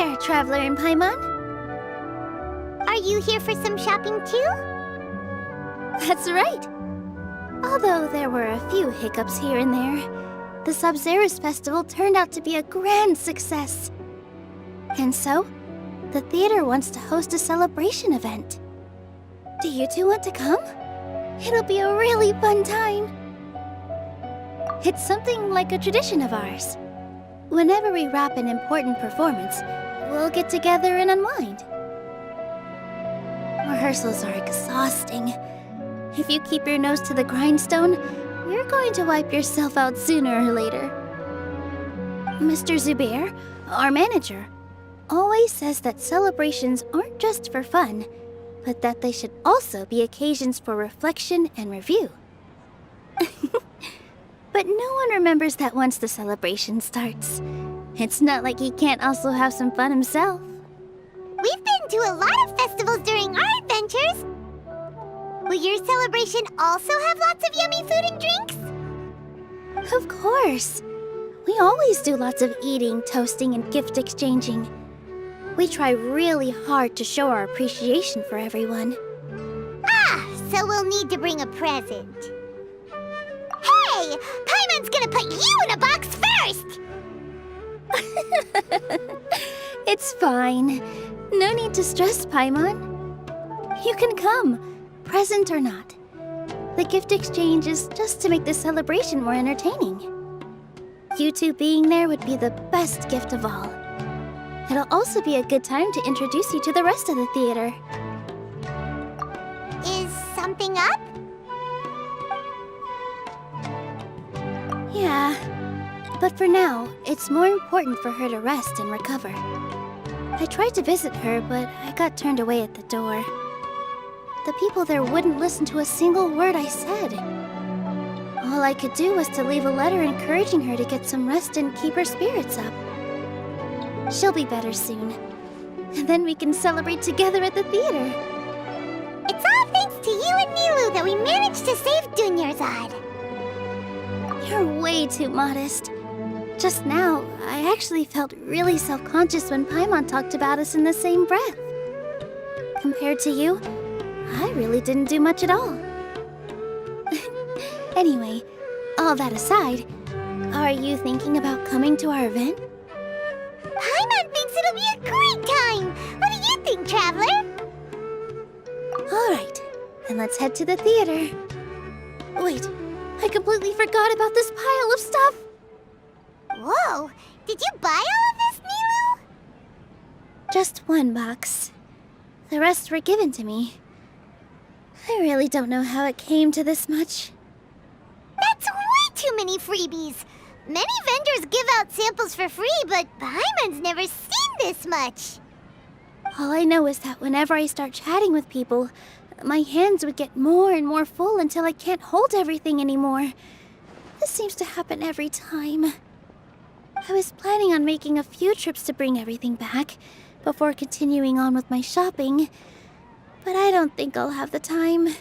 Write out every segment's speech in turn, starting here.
there, Traveler and Paimon. Are you here for some shopping too? That's right. Although there were a few hiccups here and there, the Sub-Zerus Festival turned out to be a grand success. And so, the theater wants to host a celebration event. Do you two want to come? It'll be a really fun time. It's something like a tradition of ours. Whenever we wrap an important performance, we'll get together and unwind. Rehearsals are exhausting. If you keep your nose to the grindstone, you're going to wipe yourself out sooner or later. Mr. Zubair, our manager, always says that celebrations aren't just for fun, but that they should also be occasions for reflection and review. But no one remembers that once the celebration starts. It's not like he can't also have some fun himself. We've been to a lot of festivals during our adventures. Will your celebration also have lots of yummy food and drinks? Of course. We always do lots of eating, toasting, and gift exchanging. We try really hard to show our appreciation for everyone. Ah, so we'll need to bring a present. Hey! Paimon's gonna put you in a box first! It's fine. No need to stress, Paimon. You can come, present or not. The gift exchange is just to make the celebration more entertaining. You two being there would be the best gift of all. It'll also be a good time to introduce you to the rest of the theater. Is something up? Yeah, but for now, it's more important for her to rest and recover. I tried to visit her, but I got turned away at the door. The people there wouldn't listen to a single word I said. All I could do was to leave a letter encouraging her to get some rest and keep her spirits up. She'll be better soon. And then we can celebrate together at the theater. It's all thanks to you and NILOU that we managed to save Dunyarzad. You're way too modest. Just now, I actually felt really self-conscious when Paimon talked about us in the same breath. Compared to you, I really didn't do much at all. Anyway, all that aside, are you thinking about coming to our event? Paimon thinks it'll be a great time! What do you think, Traveler? Alright, then let's head to the theater. Wait, I completely forgot about this pile of stuff! Whoa! Did you buy all of this, NILOU? Just one box. The rest were given to me. I really don't know how it came to this much. That's way too many freebies! Many vendors give out samples for free, but Paimon's never seen this much. All I know is that whenever I start chatting with people, my hands would get more and more full until I can't hold everything anymore. This seems to happen every time. I was planning on making a few trips to bring everything back before continuing on with my shopping, but I don't think I'll have the time.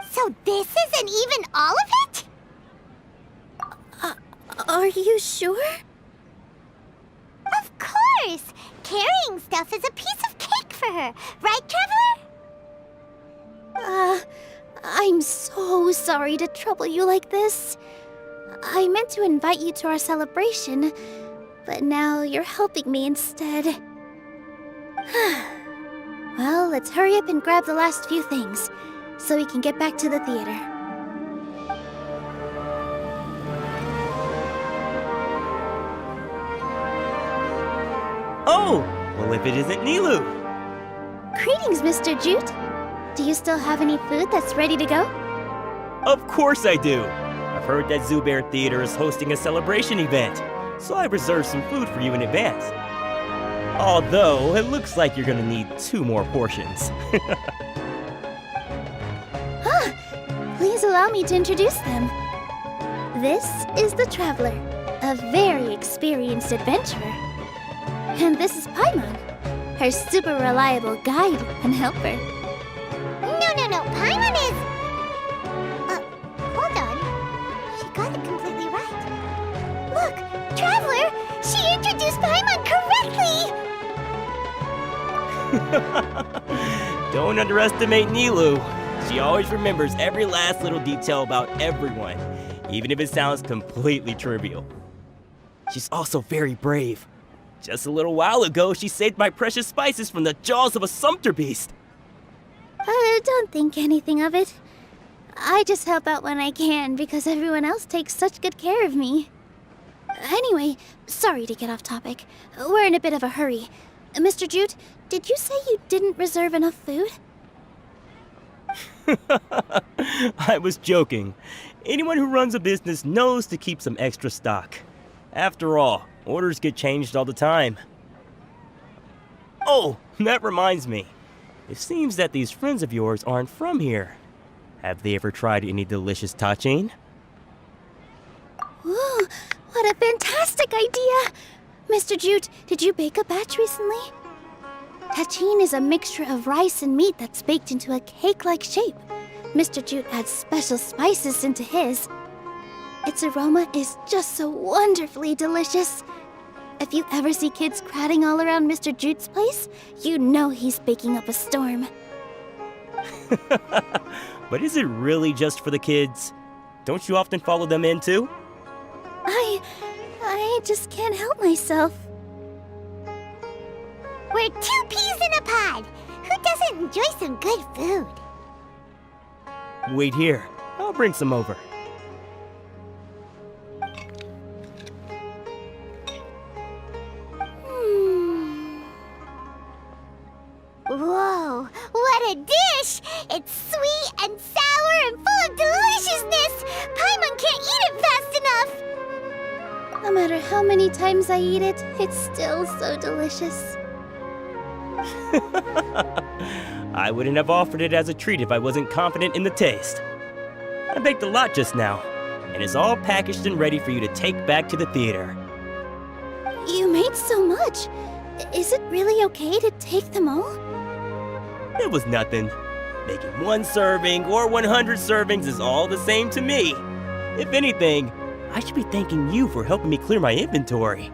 So this isn't even all of it? Are you sure? Of course! Carrying stuff is a piece of cake for her, right, Traveler? I'm so sorry to trouble you like this. I meant to invite you to our celebration, but now you're helping me instead. Well, let's hurry up and grab the last few things, so we can get back to the theater. Oh! Well, if it isn't NILOU! Greetings, Mr. Jute. Do you still have any food that's ready to go? Of course I do! I've heard that Zubair Theater is hosting a celebration event, so I reserved some food for you in advance. Although, it looks like you're gonna need 2 more portions. Please allow me to introduce them. This is the Traveler, a very experienced adventurer. And this is Paimon, her super reliable guide and helper. No, Paimon is... hold on. She got it completely right. Look, Traveler! She introduced Paimon correctly! Don't underestimate NILOU. She always remembers every last little detail about everyone, even if it sounds completely trivial. She's also very brave. Just a little while ago, she saved my precious spices from the jaws of a sumpter beast. Don't think anything of it. I just help out when I can because everyone else takes such good care of me. Anyway, sorry to get off topic. We're in a bit of a hurry. Mr. Jute, did you say you didn't reserve enough food? I was joking. Anyone who runs a business knows to keep some extra stock. After all, orders get changed all the time. Oh, that reminds me. It seems that these friends of yours aren't from here. Have they ever tried any delicious tachin? Ooh, what a fantastic idea! Mr. Jute, did you bake a batch recently? Tachin is a mixture of rice and meat that's baked into a cake-like shape. Mr. Jute adds special spices into his. Its aroma is just so wonderfully delicious. If you ever see kids crowding all around Mr. Jute's place, you know he's baking up a storm. But is it really just for the kids? Don't you often follow them in too? I just can't help myself. We're 2 peas in a pod. Who doesn't enjoy some good food? Wait here. I'll bring some over. Whoa, what a dish! It's sweet and sour and full of deliciousness! Paimon can't eat it fast enough! No matter how many times I eat it, it's still so delicious. I wouldn't have offered it as a treat if I wasn't confident in the taste. I baked a lot just now, and it's all packaged and ready for you to take back to the theater. You made so much. Is it really okay to take them all? It was nothing. Making 1 serving or 100 servings is all the same to me. If anything, I should be thanking you for helping me clear my inventory.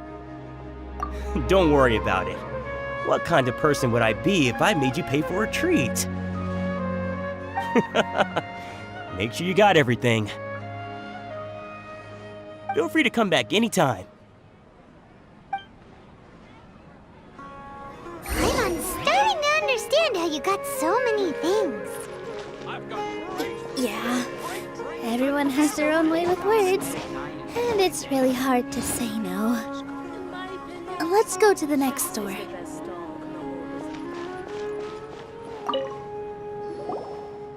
Don't worry about it. What kind of person would I be if I made you pay for a treat? Make sure you got everything. Feel free to come back anytime. I'm starting to understand how you got so many things. Yeah. Everyone has their own way with words, and it's really hard to say no. Let's go to the next store.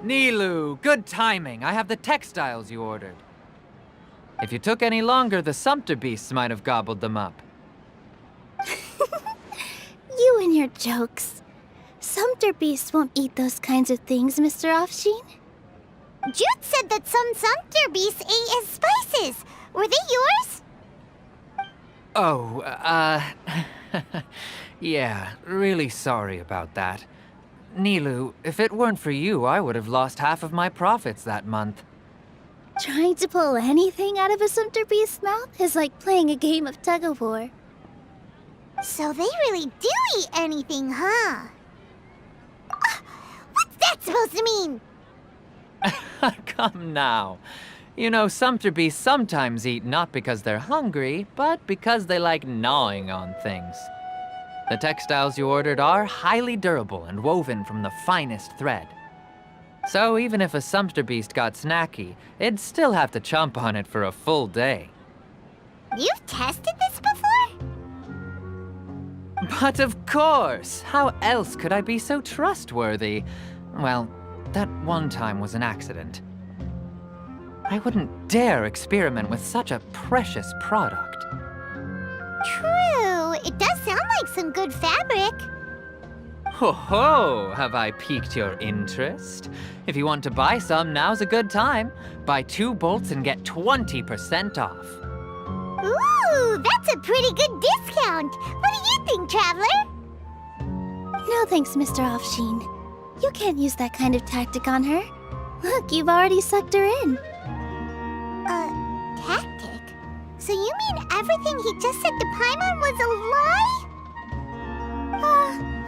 NILOU, good timing. I have the textiles you ordered. If you took any longer, the sumpter beasts might have gobbled them up. You and your jokes. Sumpter beasts won't eat those kinds of things, Mr. Offsheen. Jute said that some sumpter beasts ate his spices. Were they yours? Oh, yeah, really sorry about that. NILOU, if it weren't for you, I would have lost half of my profits that month. Trying to pull anything out of a sumpter beast's mouth is like playing a game of tug-of-war. So they really do eat anything, huh? What's that supposed to mean? Come now. You know, sumpter beasts sometimes eat not because they're hungry, but because they like gnawing on things. The textiles you ordered are highly durable and woven from the finest thread. So even if a sumpter beast got snacky, it'd still have to chomp on it for a full day. You've tested this before? But of course! How else could I be so trustworthy? Well, that one time was an accident. I wouldn't dare experiment with such a precious product. True. It does sound like some good fabric. Ho ho! Have I piqued your interest? If you want to buy some, now's a good time. Buy 2 bolts and get 20% off. Ooh, that's a pretty good discount. What do you think, Traveler? No thanks, Mr. Offsheen. You can't use that kind of tactic on her. Look, you've already sucked her in. Tactic? So you mean everything he just said to Paimon was a lie?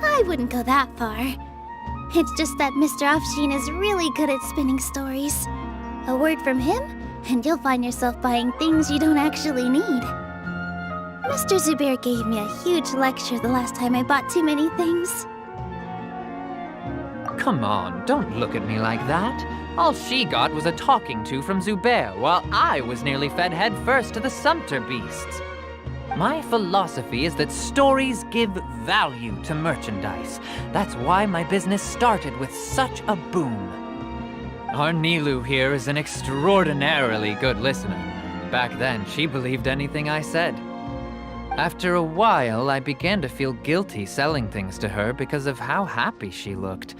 I I wouldn't go that far. It's just that Mr. Afshin is really good at spinning stories. A word from him, and you'll find yourself buying things you don't actually need. Mr. Zubair gave me a huge lecture the last time I bought too many things. Come on, don't look at me like that. All she got was a talking to from Zubair, while I was nearly fed headfirst to the sumpter beasts. My philosophy is that stories give value to merchandise. That's why my business started with such a boom. Our NILOU here is an extraordinarily good listener. Back then, she believed anything I said. After a while, I began to feel guilty selling things to her because of how happy she looked.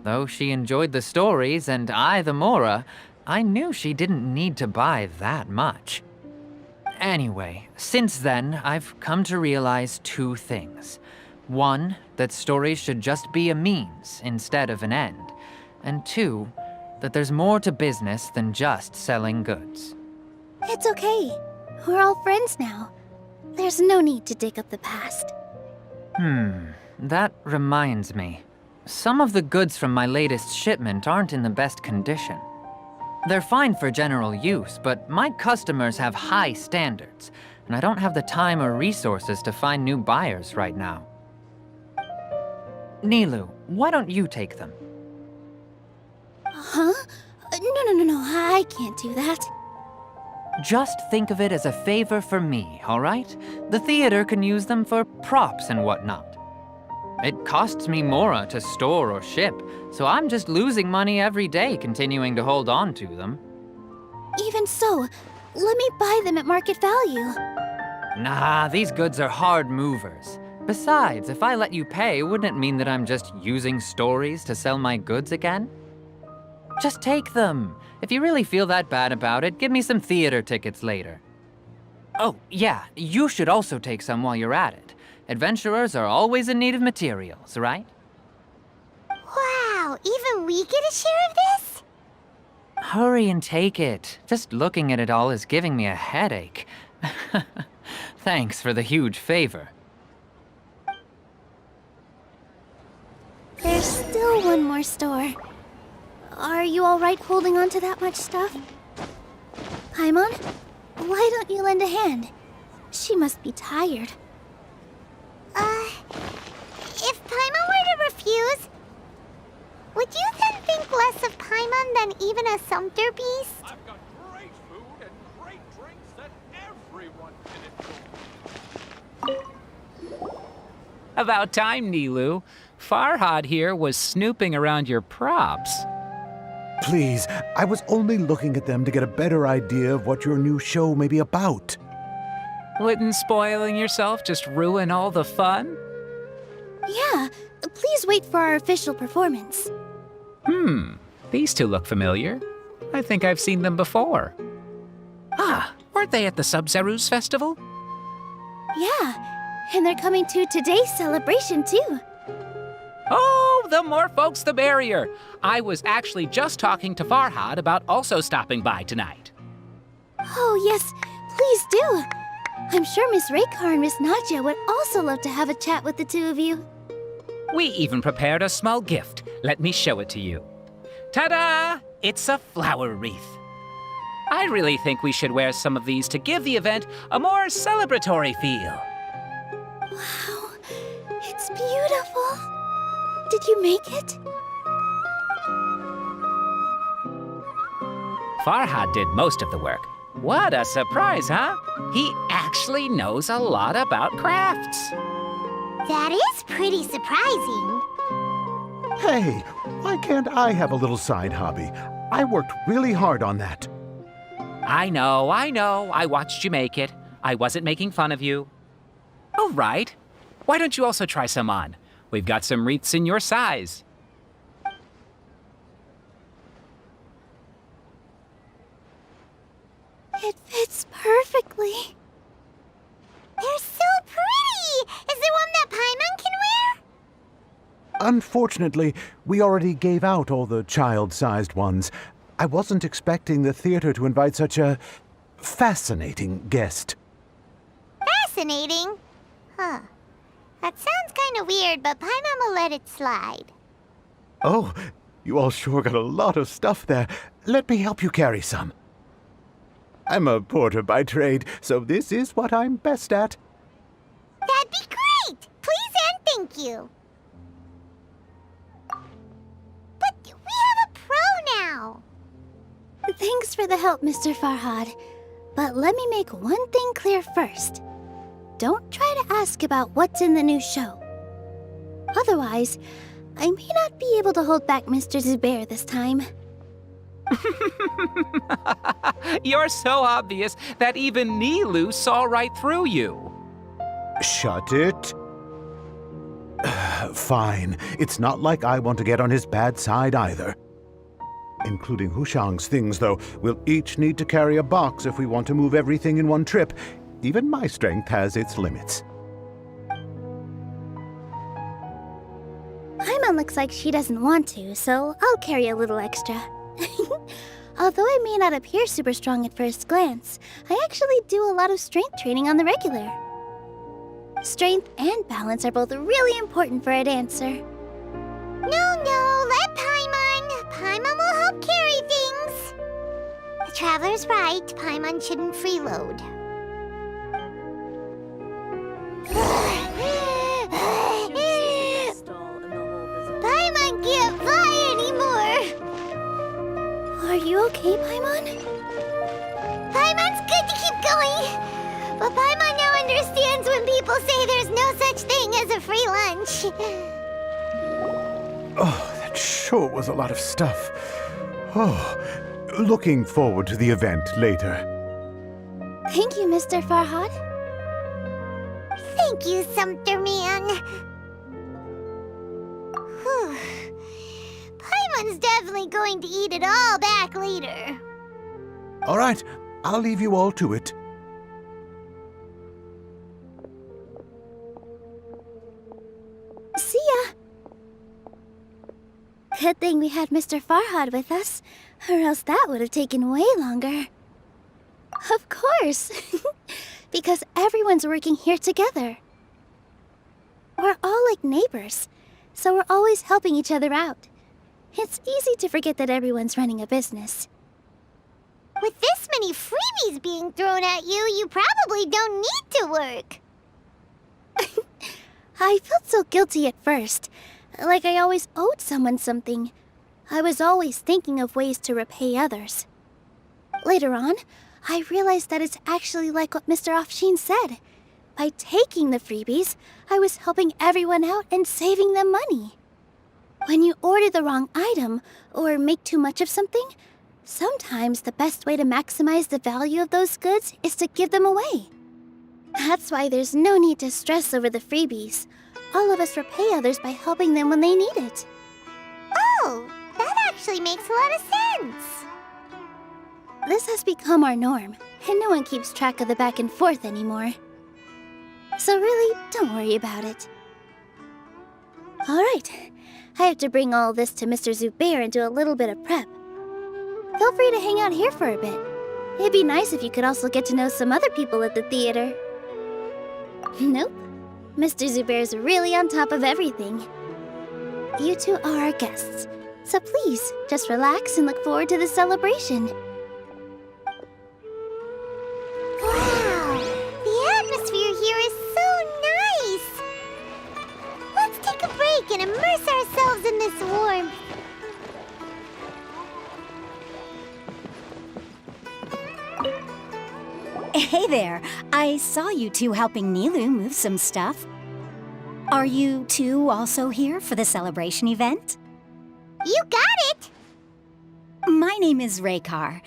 Though she enjoyed the stories and I the Mora, I knew she didn't need to buy that much. Anyway, since then, I've come to realize two things. One, that stories should just be a means instead of an end. And two, that there's more to business than just selling goods. It's okay. We're all friends now. There's no need to dig up the past. That reminds me. Some of the goods from my latest shipment aren't in the best condition. They're fine for general use, but my customers have high standards, and I don't have the time or resources to find new buyers right now. NILOU, why don't you take them? Huh? No, I can't do that. Just think of it as a favor for me, all right? The theater can use them for props and whatnot. It costs me Mora to store or ship, so I'm just losing money every day continuing to hold on to them. Even so, let me buy them at market value. Nah, these goods are hard movers. Besides, if I let you pay, wouldn't it mean that I'm just using stories to sell my goods again? Just take them. If you really feel that bad about it, give me some theater tickets later. Oh, yeah, you should also take some while you're at it. Adventurers are always in need of materials, right? Wow, even we get a share of this? Hurry and take it. Just looking at it all is giving me a headache. Thanks for the huge favor. There's still one more store. Are you all right holding on to that much stuff? Paimon, why don't you lend a hand? She must be tired. If Paimon were to refuse, would you then think less of Paimon than even a sumpter beast? I've got great food and great drinks that everyone can enjoy. About time, NILOU. Farhad here was snooping around your props. Please, I was only looking at them to get a better idea of what your new show may be about. Wouldn't spoiling yourself just ruin all the fun? Yeah, please wait for our official performance. These two look familiar. I think I've seen them before. Ah, weren't they at the Sub-Zeru's festival? Yeah, and they're coming to today's celebration too. Oh, the more folks the merrier. I was actually just talking to Farhad about also stopping by tonight. Oh yes, please do. I'm sure Miss Raykar and Miss Nadja would also love to have a chat with the two of you. We even prepared a small gift. Let me show it to you. Ta-da! It's a flower wreath. I really think we should wear some of these to give the event a more celebratory feel. Wow, it's beautiful. Did you make it? Farhad did most of the work. What a surprise, huh? He actually knows a lot about crafts. That is pretty surprising. Hey, why can't I have a little side hobby? I worked really hard on that. I know. I watched you make it. I wasn't making fun of you. All right. Why don't you also try some on? We've got some wreaths in your size. It fits perfectly. They're so pretty! Is there one that Paimon can wear? Unfortunately, we already gave out all the child-sized ones. I wasn't expecting the theater to invite such a fascinating guest. Fascinating. Huh. That sounds kind of weird, but Paimon will let it slide. Oh, you all sure got a lot of stuff there. Let me help you carry some. I'm a porter by trade, so this is what I'm best at. That'd be great! Please and thank you. But we have a pro now. Thanks for the help, Mr. Farhad. But let me make one thing clear first. Don't try to ask about what's in the new show. Otherwise, I may not be able to hold back Mr. Zubair this time. You're so obvious that even NILOU saw right through you. Shut it. Fine. It's not like I want to get on his bad side either. Including Hushang's things, though. We'll each need to carry a box if we want to move everything in one trip. Even my strength has its limits. Paimon looks like she doesn't want to, so I'll carry a little extra. Although I may not appear super strong at first glance, I actually do a lot of strength training on the regular. Strength and balance are both really important for a dancer. No, let Paimon. Paimon will help carry things. The Traveler's right. Paimon shouldn't freeload. Paimon can't fly anymore. Are you okay, Paimon? Paimon's good to keep going. But Paimon now understands when people say there's no such thing as a free lunch. Oh, that sure was a lot of stuff. Oh, looking forward to the event later. Thank you, Mr. Farhad. Thank you, Sumpter Man. Whew. Paimon's definitely going to eat it all back later. All right, I'll leave you all to it. See ya! Good thing we had Mr. Farhad with us, or else that would have taken way longer. Of course! Because everyone's working here together. We're all like neighbors, so we're always helping each other out. It's easy to forget that everyone's running a business. With this many freebies being thrown at you, you probably don't need to work. I felt so guilty at first, like I always owed someone something. I was always thinking of ways to repay others. Later on, I realized that it's actually like what Mr. Afshin said. By taking the freebies, I was helping everyone out and saving them money. When you order the wrong item, or make too much of something, sometimes the best way to maximize the value of those goods is to give them away. That's why there's no need to stress over the freebies. All of us repay others by helping them when they need it. Oh, that actually makes a lot of sense. This has become our norm, and no one keeps track of the back and forth anymore. So really, don't worry about it. All right, I have to bring all this to Mr. Zubair and do a little bit of prep. Feel free to hang out here for a bit. It'd be nice if you could also get to know some other people at the theater. Nope. Mr. Zubair's really on top of everything. You two are our guests, so please, just relax and look forward to the celebration. Wow, the atmosphere here is so nice. Let's take a break and immerse ourselves in this warmth. Hey there, I saw you two helping NILOU move some stuff. Are you two also here for the celebration event? You got it! My name is Raykar.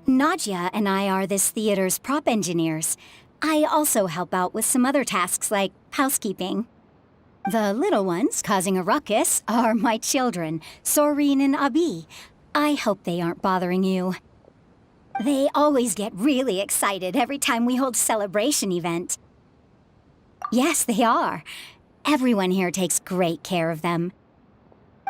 Nadia and I are this theater's prop engineers. I also help out with some other tasks like housekeeping. The little ones causing a ruckus are my children, Soreen and Abi. I hope they aren't bothering you. They always get really excited every time we hold a celebration event. Yes, they are. Everyone here takes great care of them.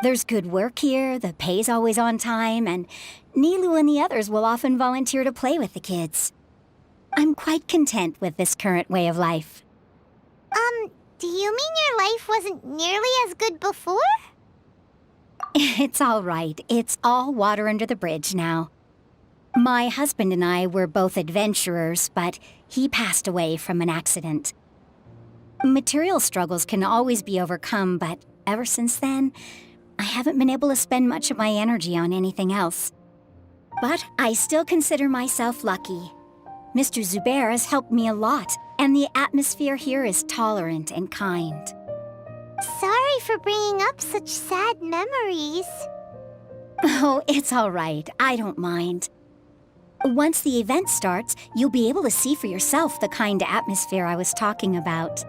There's good work here, the pay's always on time, and NILOU and the others will often volunteer to play with the kids. I'm quite content with this current way of life. Do you mean your life wasn't nearly as good before? It's all right. It's all water under the bridge now. My husband and I were both adventurers, but he passed away from an accident. Material struggles can always be overcome, but ever since then, I haven't been able to spend much of my energy on anything else. But I still consider myself lucky. Mr. Zubair has helped me a lot, and the atmosphere here is tolerant and kind. Sorry for bringing up such sad memories. Oh, it's all right. I don't mind. Once the event starts, you'll be able to see for yourself the kind of atmosphere I was talking about.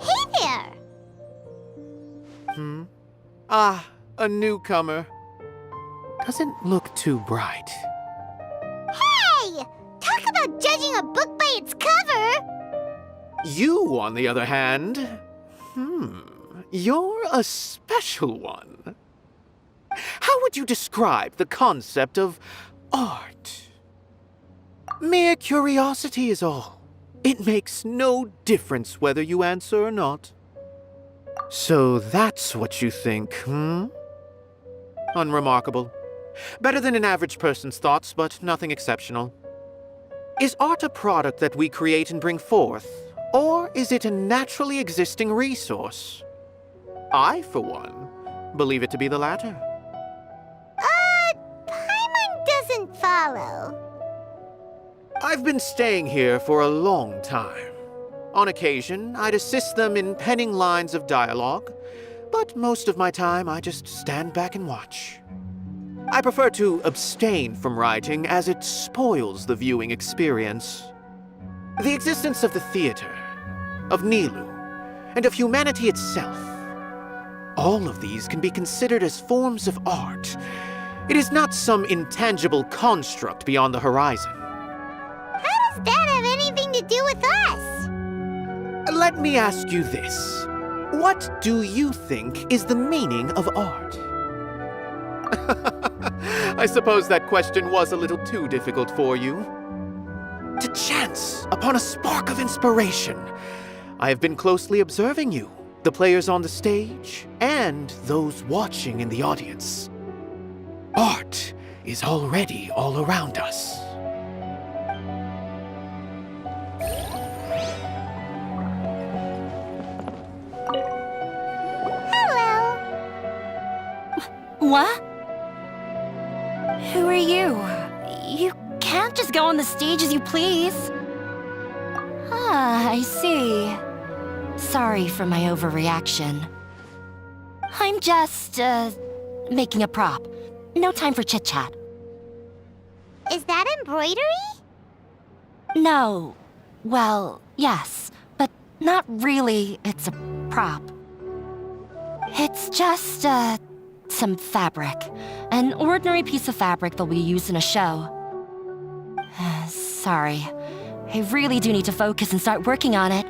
Hey there! Ah, a newcomer. Doesn't look too bright. Hey! Talk about judging a book by its cover! You, on the other hand, you're a special one. How would you describe the concept of art? Mere curiosity is all. It makes no difference whether you answer or not. So that's what you think, Unremarkable. Better than an average person's thoughts, but nothing exceptional. Is art a product that we create and bring forth, or is it a naturally existing resource? I, for one, believe it to be the latter. Paimon doesn't follow. I've been staying here for a long time. On occasion, I'd assist them in penning lines of dialogue, but most of my time I just stand back and watch. I prefer to abstain from writing as it spoils the viewing experience. The existence of the theater, of NILOU, and of humanity itself, all of these can be considered as forms of art. It is not some intangible construct beyond the horizon. How does that have anything to do with us? Let me ask you this. What do you think is the meaning of art? I suppose that question was a little too difficult for you. To chance upon a spark of inspiration, I have been closely observing you, the players on the stage, and those watching in the audience. Art is already all around us. Hello. What? Who are you? You can't just go on the stage as you please. Ah, I see. Sorry for my overreaction. I'm just, making a prop. No time for chit-chat. Is that embroidery? No. Well, yes, but not really. It's a prop. It's just, some fabric. An ordinary piece of fabric that we use in a show. Sorry. I really do need to focus and start working on it.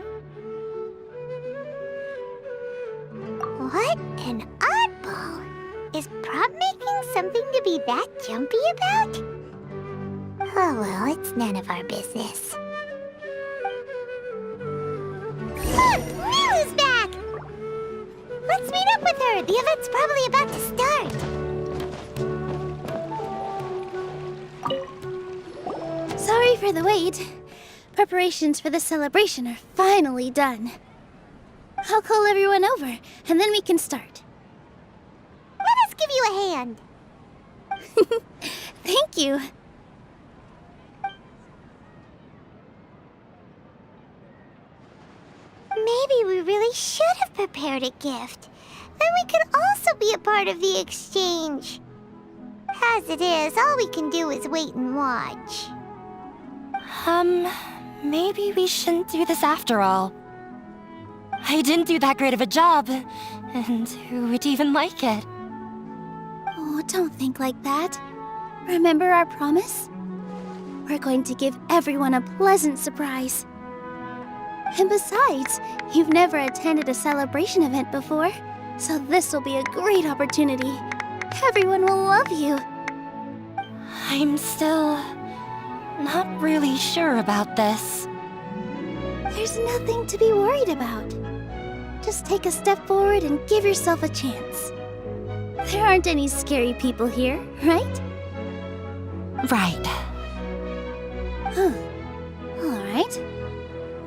What an oddball! Is prop making something to be that jumpy about? Oh well, it's none of our business. Look! NILOU's back! Let's meet up with her! The event's probably about to start! Sorry for the wait. Preparations for the celebration are finally done. I'll call everyone over, and then we can start. Let us give you a hand! Thank you. Maybe we really should have prepared a gift. Then we could also be a part of the exchange. As it is, all we can do is wait and watch. Maybe we shouldn't do this after all. I didn't do that great of a job, and who would even like it? Oh, don't think like that. Remember our promise? We're going to give everyone a pleasant surprise. And besides, you've never attended a celebration event before, so this will be a great opportunity. Everyone will love you. I'm still not really sure about this. There's nothing to be worried about. Just take a step forward and give yourself a chance. There aren't any scary people here, right? Right. Huh. Alright.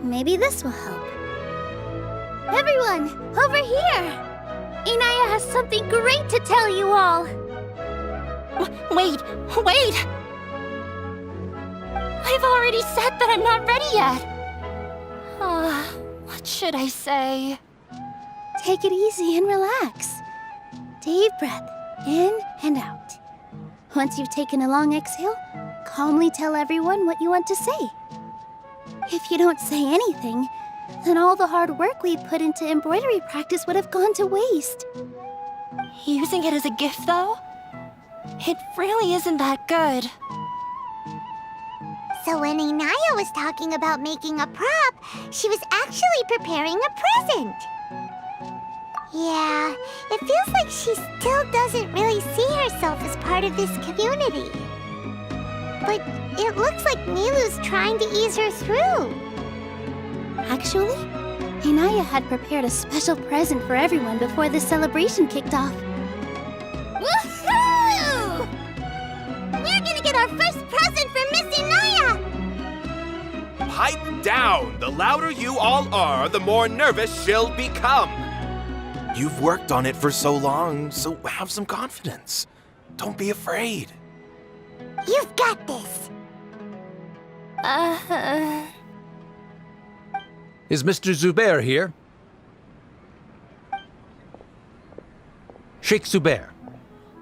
Maybe this will help. Everyone, over here! Inaya has something great to tell you all! Wait! I've already said that I'm not ready yet! What should I say? Take it easy and relax. Deep breath, in and out. Once you've taken a long exhale, calmly tell everyone what you want to say. If you don't say anything, then all the hard work we put into embroidery practice would have gone to waste. Using it as a gift, though? It really isn't that good. So when Inaya was talking about making a prop, she was actually preparing a present. Yeah, it feels like she still doesn't really see herself as part of this community. But it looks like NILOU's trying to ease her through. Actually, Inaya had prepared a special present for everyone before the celebration kicked off. Woohoo! We're gonna get our first present from Miss Inaya! Pipe down! The louder you all are, the more nervous she'll become. You've worked on it for so long, so have some confidence. Don't be afraid. You've got this! Is Mr. Zubair here? Sheikh Zubair,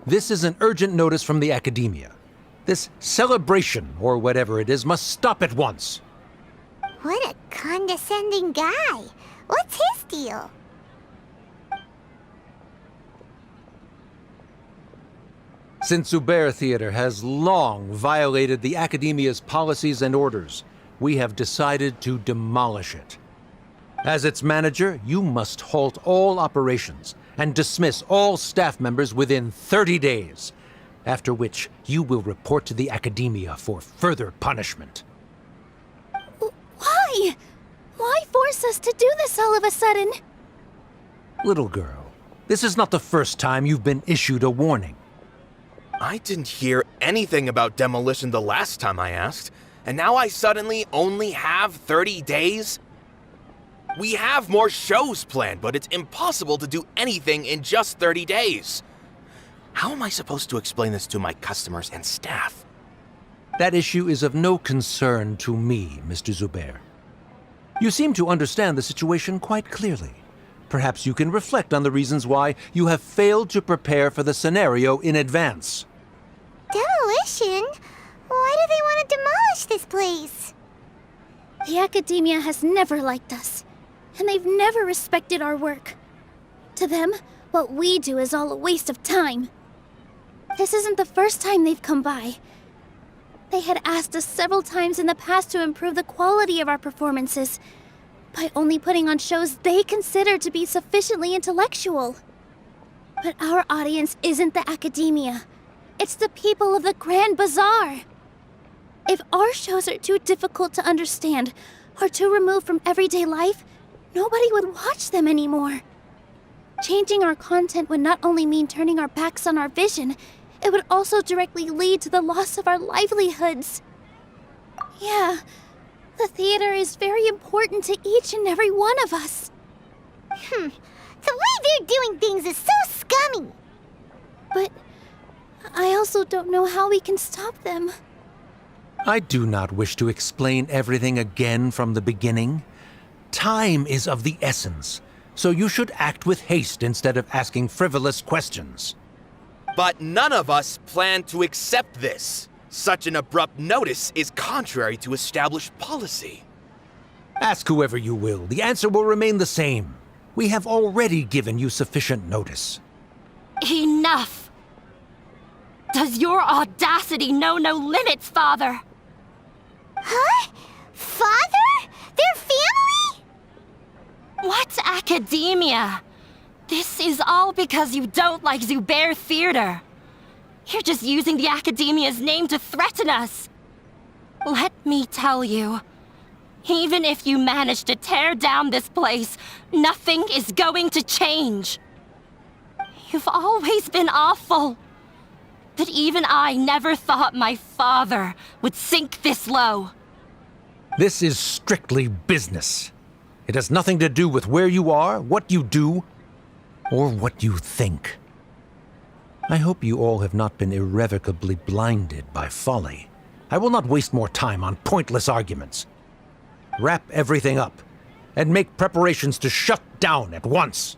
this is an urgent notice from the Academia. This celebration, or whatever it is, must stop at once. What a condescending guy. What's his deal? Since Zubair Theater has long violated the Academia's policies and orders, we have decided to demolish it. As its manager, you must halt all operations and dismiss all staff members within 30 days, after which you will report to the Academia for further punishment. Why? Why force us to do this all of a sudden? Little girl, this is not the first time you've been issued a warning. I didn't hear anything about demolition the last time I asked, and now I suddenly only have 30 days? We have more shows planned, but it's impossible to do anything in just 30 days. How am I supposed to explain this to my customers and staff? That issue is of no concern to me, Mr. Zubair. You seem to understand the situation quite clearly. Perhaps you can reflect on the reasons why you have failed to prepare for the scenario in advance. Demolition? Why do they want to demolish this place? The Academia has never liked us, and they've never respected our work. To them, what we do is all a waste of time. This isn't the first time they've come by. They had asked us several times in the past to improve the quality of our performances by only putting on shows they consider to be sufficiently intellectual. But our audience isn't the Academia. It's the people of the Grand Bazaar. If our shows are too difficult to understand or too removed from everyday life, nobody would watch them anymore. Changing our content would not only mean turning our backs on our vision, it would also directly lead to the loss of our livelihoods. Yeah, the theater is very important to each and every one of us. The way they're doing things is so scummy. But I also don't know how we can stop them. I do not wish to explain everything again from the beginning. Time is of the essence, so you should act with haste instead of asking frivolous questions. But none of us plan to accept this. Such an abrupt notice is contrary to established policy. Ask whoever you will, the answer will remain the same. We have already given you sufficient notice. Enough! Does your audacity know no limits, Father? Huh? Father? Their family? What's academia? This is all because you don't like Zubair Theater. You're just using the Academia's name to threaten us. Let me tell you, even if you manage to tear down this place, nothing is going to change. You've always been awful. But even I never thought my father would sink this low. This is strictly business. It has nothing to do with where you are, what you do, or what you think. I hope you all have not been irrevocably blinded by folly. I will not waste more time on pointless arguments. Wrap everything up, and make preparations to shut down at once.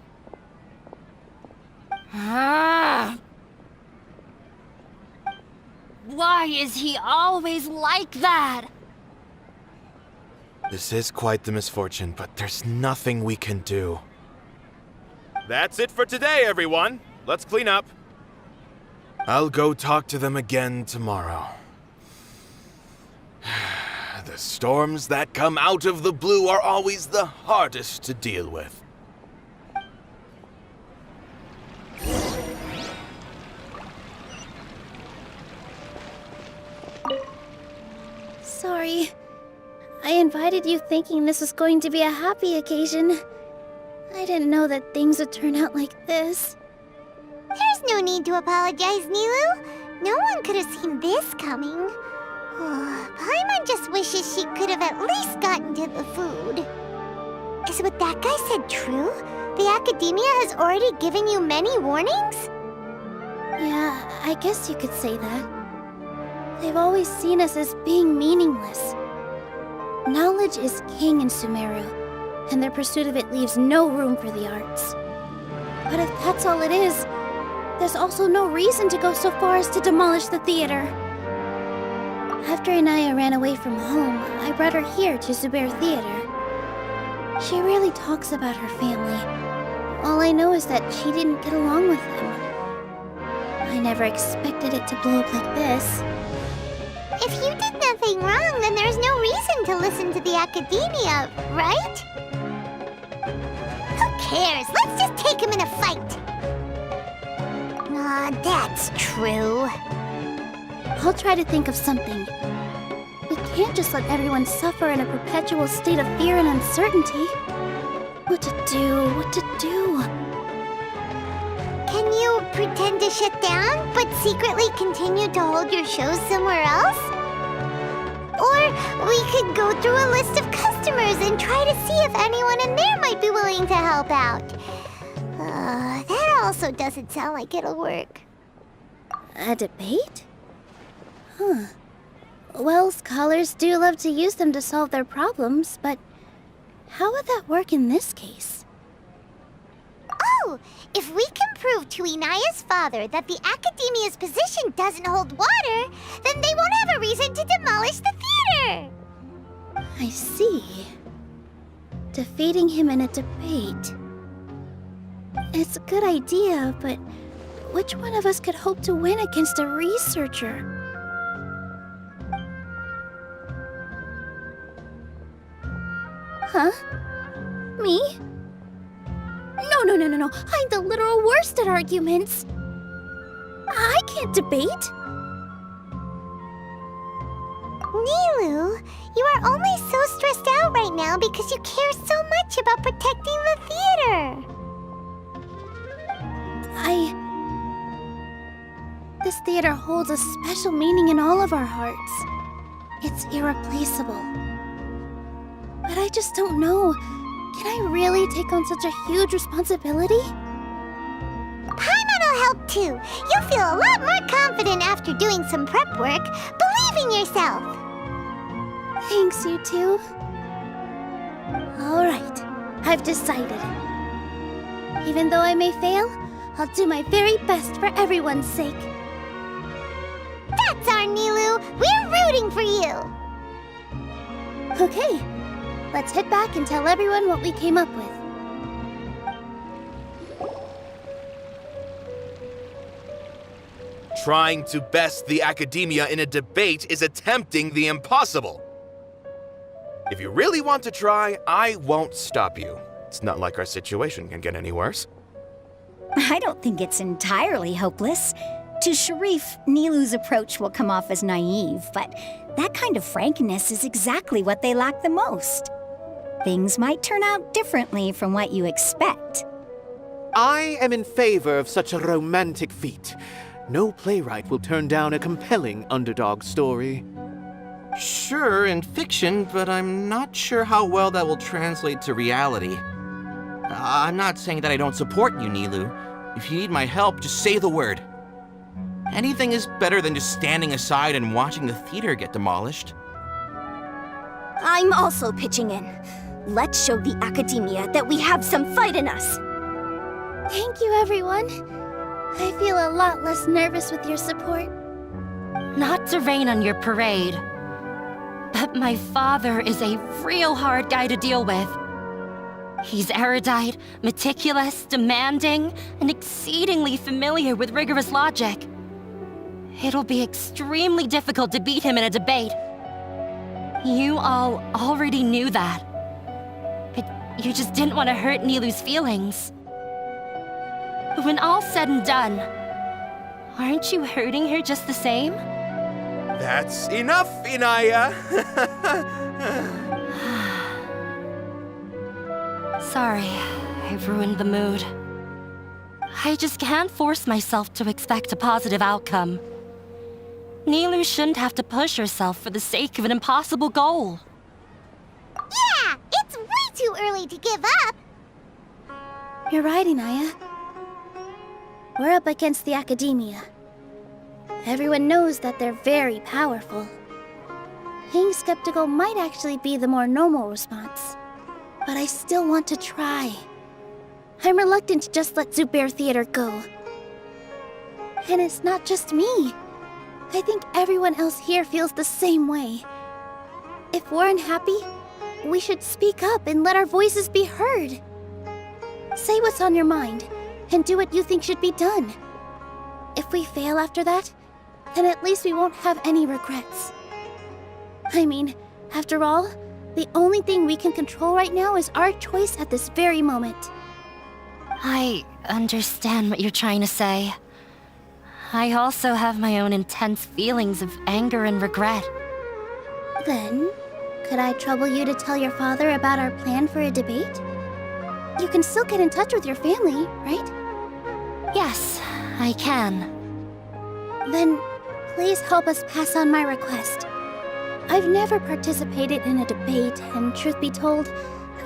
Why is he always like that? This is quite the misfortune, but there's nothing we can do. That's it for today, everyone. Let's clean up. I'll go talk to them again tomorrow. The storms that come out of the blue are always the hardest to deal with. Sorry. I invited you thinking this was going to be a happy occasion. I didn't know that things would turn out like this. There's no need to apologize, NILOU. No one could have seen this coming. Paimon just wishes she could have at least gotten to the food. Is what that guy said true? The Academia has already given you many warnings? Yeah, I guess you could say that. They've always seen us as being meaningless. Knowledge is king in Sumeru, and their pursuit of it leaves no room for the arts. But if that's all it is, there's also no reason to go so far as to demolish the theater. After Inaya ran away from home, I brought her here to Zubair Theater. She really talks about her family. All I know is that she didn't get along with them. I never expected it to blow up like this. If you did nothing wrong, then there's no reason to listen to the Academia, right? Who cares? Let's just take him in a fight. Aw, that's true. I'll try to think of something. We can't just let everyone suffer in a perpetual state of fear and uncertainty. What to do? What to do? Can you pretend to shut down, but secretly continue to hold your shows somewhere else? Or we could go through a list of customers and try to see if anyone in there might be willing to help out. That also doesn't sound like it'll work. A debate? Huh. Well, scholars do love to use them to solve their problems, but how would that work in this case? Oh, if we can prove to Inaya's father that the Academia's position doesn't hold water, then they won't have a reason to demolish the theater! I see. Defeating him in a debate. It's a good idea, but which one of us could hope to win against a researcher? Huh? Me? No. I'm the literal worst at arguments. I can't debate. NILOU, you are only so stressed out right now because you care so much about protecting the theater. This theater holds a special meaning in all of our hearts. It's irreplaceable. But I just don't know. Can I really take on such a huge responsibility? Paimon will help too. You'll feel a lot more confident after doing some prep work. Believe in yourself. Thanks, you two. All right, I've decided. Even though I may fail, I'll do my very best for everyone's sake. That's our NILOU. We're rooting for you. Okay, let's head back and tell everyone what we came up with. Trying to best the Academia in a debate is attempting the impossible. If you really want to try, I won't stop you. It's not like our situation can get any worse. I don't think it's entirely hopeless. To Sharif, NILOU's approach will come off as naive, but that kind of frankness is exactly what they lack the most. Things might turn out differently from what you expect. I am in favor of such a romantic feat. No playwright will turn down a compelling underdog story. Sure, in fiction, but I'm not sure how well that will translate to reality. I'm not saying that I don't support you, NILOU. If you need my help, just say the word. Anything is better than just standing aside and watching the theater get demolished. I'm also pitching in. Let's show the academia that we have some fight in us. Thank you, everyone. I feel a lot less nervous with your support. Not to rain on your parade, but my father is a real hard guy to deal with. He's erudite, meticulous, demanding, and exceedingly familiar with rigorous logic. It'll be extremely difficult to beat him in a debate. You all already knew that. But you just didn't want to hurt NILOU's feelings. But when all's said and done, aren't you hurting her just the same? That's enough, Inaya! Sorry, I ruined the mood. I just can't force myself to expect a positive outcome. NILOU shouldn't have to push herself for the sake of an impossible goal. Yeah, it's way too early to give up. You're right, Inaya. We're up against the academia. Everyone knows that they're very powerful. Being skeptical might actually be the more normal response. But I still want to try. I'm reluctant to just let Zubair Theater go. And it's not just me. I think everyone else here feels the same way. If we're unhappy, we should speak up and let our voices be heard. Say what's on your mind, and do what you think should be done. If we fail after that, then at least we won't have any regrets. I mean, after all, the only thing we can control right now is our choice at this very moment. I understand what you're trying to say. I also have my own intense feelings of anger and regret. Then, could I trouble you to tell your father about our plan for a debate? You can still get in touch with your family, right? Yes, I can. Then, please help us pass on my request. I've never participated in a debate, and truth be told,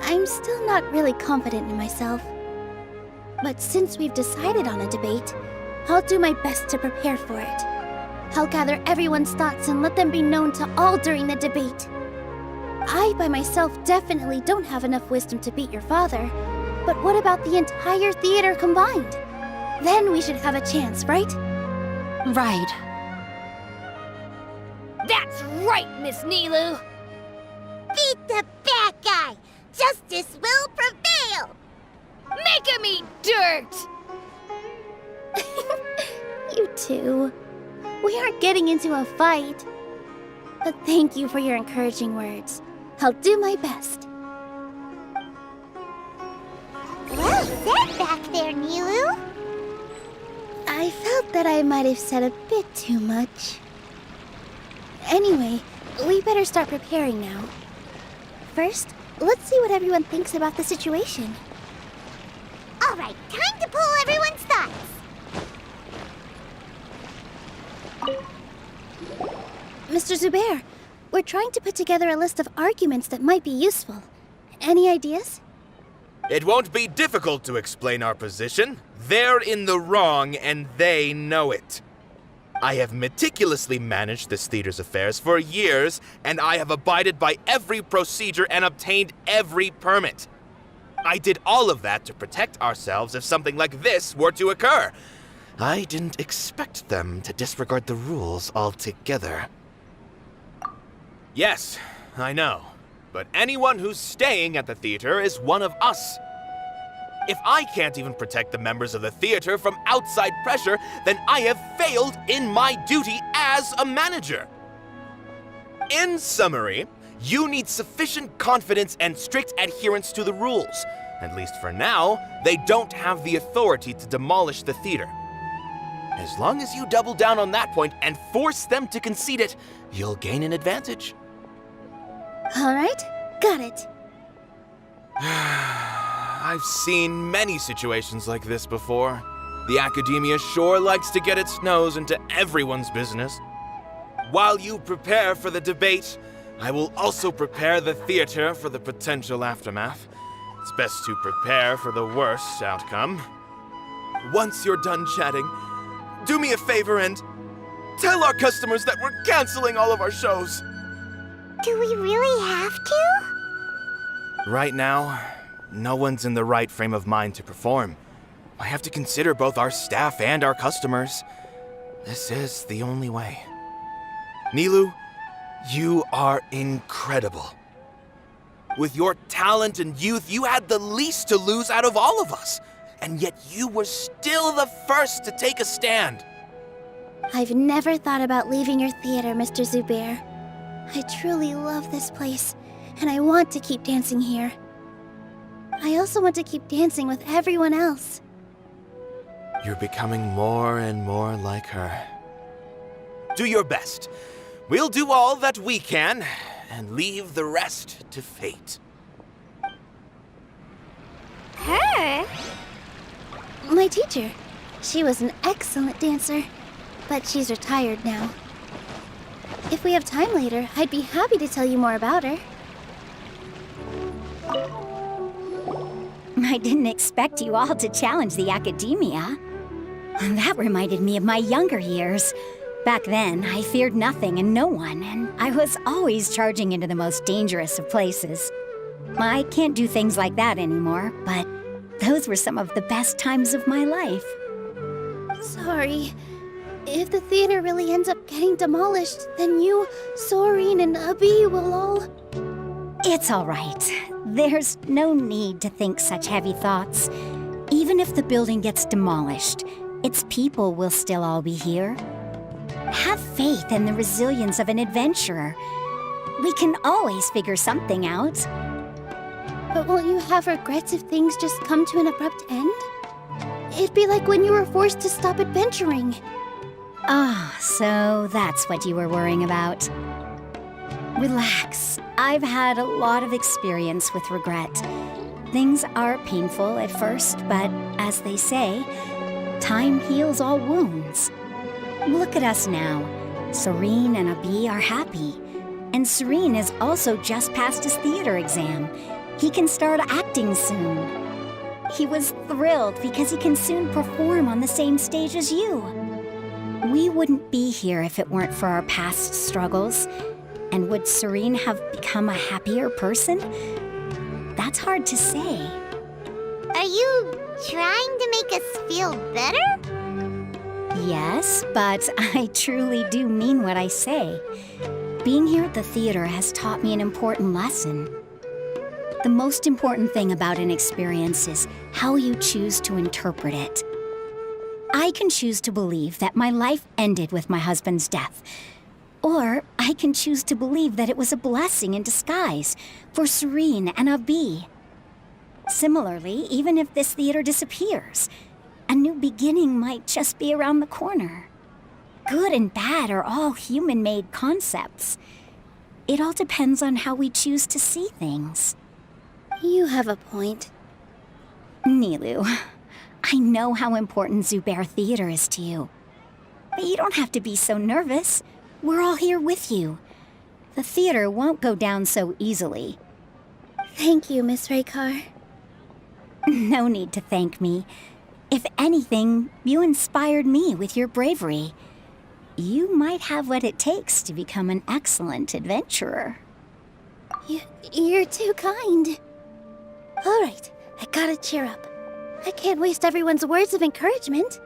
I'm still not really confident in myself. But since we've decided on a debate, I'll do my best to prepare for it. I'll gather everyone's thoughts and let them be known to all during the debate. I, by myself, definitely don't have enough wisdom to beat your father. But what about the entire theater combined? Then we should have a chance, right? Right. That's right, Miss NILOU. Beat the bad guy. Justice will prevail. Make him eat dirt. You two. We aren't getting into a fight. But thank you for your encouraging words. I'll do my best. Well said back there, NILOU. I felt that I might have said a bit too much. Anyway, we better start preparing now. First, let's see what everyone thinks about the situation. All right, time to pull everyone's thoughts. Mr. Zubair, we're trying to put together a list of arguments that might be useful. Any ideas? It won't be difficult to explain our position. They're in the wrong, and they know it. I have meticulously managed this theater's affairs for years, and I have abided by every procedure and obtained every permit. I did all of that to protect ourselves if something like this were to occur. I didn't expect them to disregard the rules altogether. Yes, I know. But anyone who's staying at the theater is one of us. If I can't even protect the members of the theater from outside pressure, then I have failed in my duty as a manager. In summary, you need sufficient confidence and strict adherence to the rules. At least for now, they don't have the authority to demolish the theater. As long as you double down on that point and force them to concede it, you'll gain an advantage. All right, got it. I've seen many situations like this before. The academia sure likes to get its nose into everyone's business. While you prepare for the debate, I will also prepare the theater for the potential aftermath. It's best to prepare for the worst outcome. Once you're done chatting, do me a favor and tell our customers that we're canceling all of our shows. Do we really have to? Right now, no one's in the right frame of mind to perform. I have to consider both our staff and our customers. This is the only way. NILOU, you are incredible. With your talent and youth, you had the least to lose out of all of us. And yet you were still the first to take a stand. I've never thought about leaving your theater, Mr. Zubair. I truly love this place, and I want to keep dancing here. I also want to keep dancing with everyone else. You're becoming more and more like her. Do your best. We'll do all that we can, and leave the rest to fate. Her? My teacher. She was an excellent dancer, but she's retired now. If we have time later, I'd be happy to tell you more about her. I didn't expect you all to challenge the academia. That reminded me of my younger years. Back then, I feared nothing and no one, and I was always charging into the most dangerous of places. I can't do things like that anymore, but those were some of the best times of my life. Sorry. If the theater really ends up getting demolished, then you, Soren, and Abi will all... It's all right. There's no need to think such heavy thoughts. Even if the building gets demolished, its people will still all be here. Have faith in the resilience of an adventurer. We can always figure something out. But won't you have regrets if things just come to an abrupt end? It'd be like when you were forced to stop adventuring. Ah, so that's what you were worrying about. Relax. I've had a lot of experience with regret. Things are painful at first, but as they say, time heals all wounds. Look at us now. Soren and Abi are happy. And Soren has also just passed his theater exam. He can start acting soon. He was thrilled because he can soon perform on the same stage as you. We wouldn't be here if it weren't for our past struggles. And would Soren have become a happier person? That's hard to say. Are you trying to make us feel better? Yes, but I truly do mean what I say. Being here at the theater has taught me an important lesson. The most important thing about an experience is how you choose to interpret it. I can choose to believe that my life ended with my husband's death. Or I can choose to believe that it was a blessing in disguise for Soren and Abi. Similarly, even if this theater disappears, a new beginning might just be around the corner. Good and bad are all human-made concepts. It all depends on how we choose to see things. You have a point. NILOU, I know how important Zubair Theater is to you. But you don't have to be so nervous. We're all here with you. The theater won't go down so easily. Thank you, Miss Raykar. No need to thank me. If anything, you inspired me with your bravery. You might have what it takes to become an excellent adventurer. You're too kind. All right, I gotta cheer up. I can't waste everyone's words of encouragement.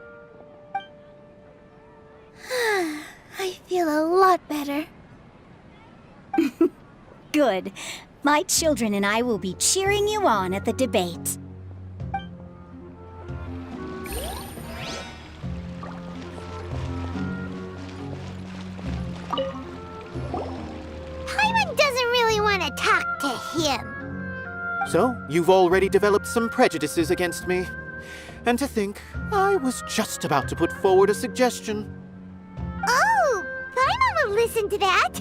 I feel a lot better. Good. My children and I will be cheering you on at the debate. Paimon doesn't really want to talk to him. So, you've already developed some prejudices against me. And to think, I was just about to put forward a suggestion. Oh, Paimon will listen to that.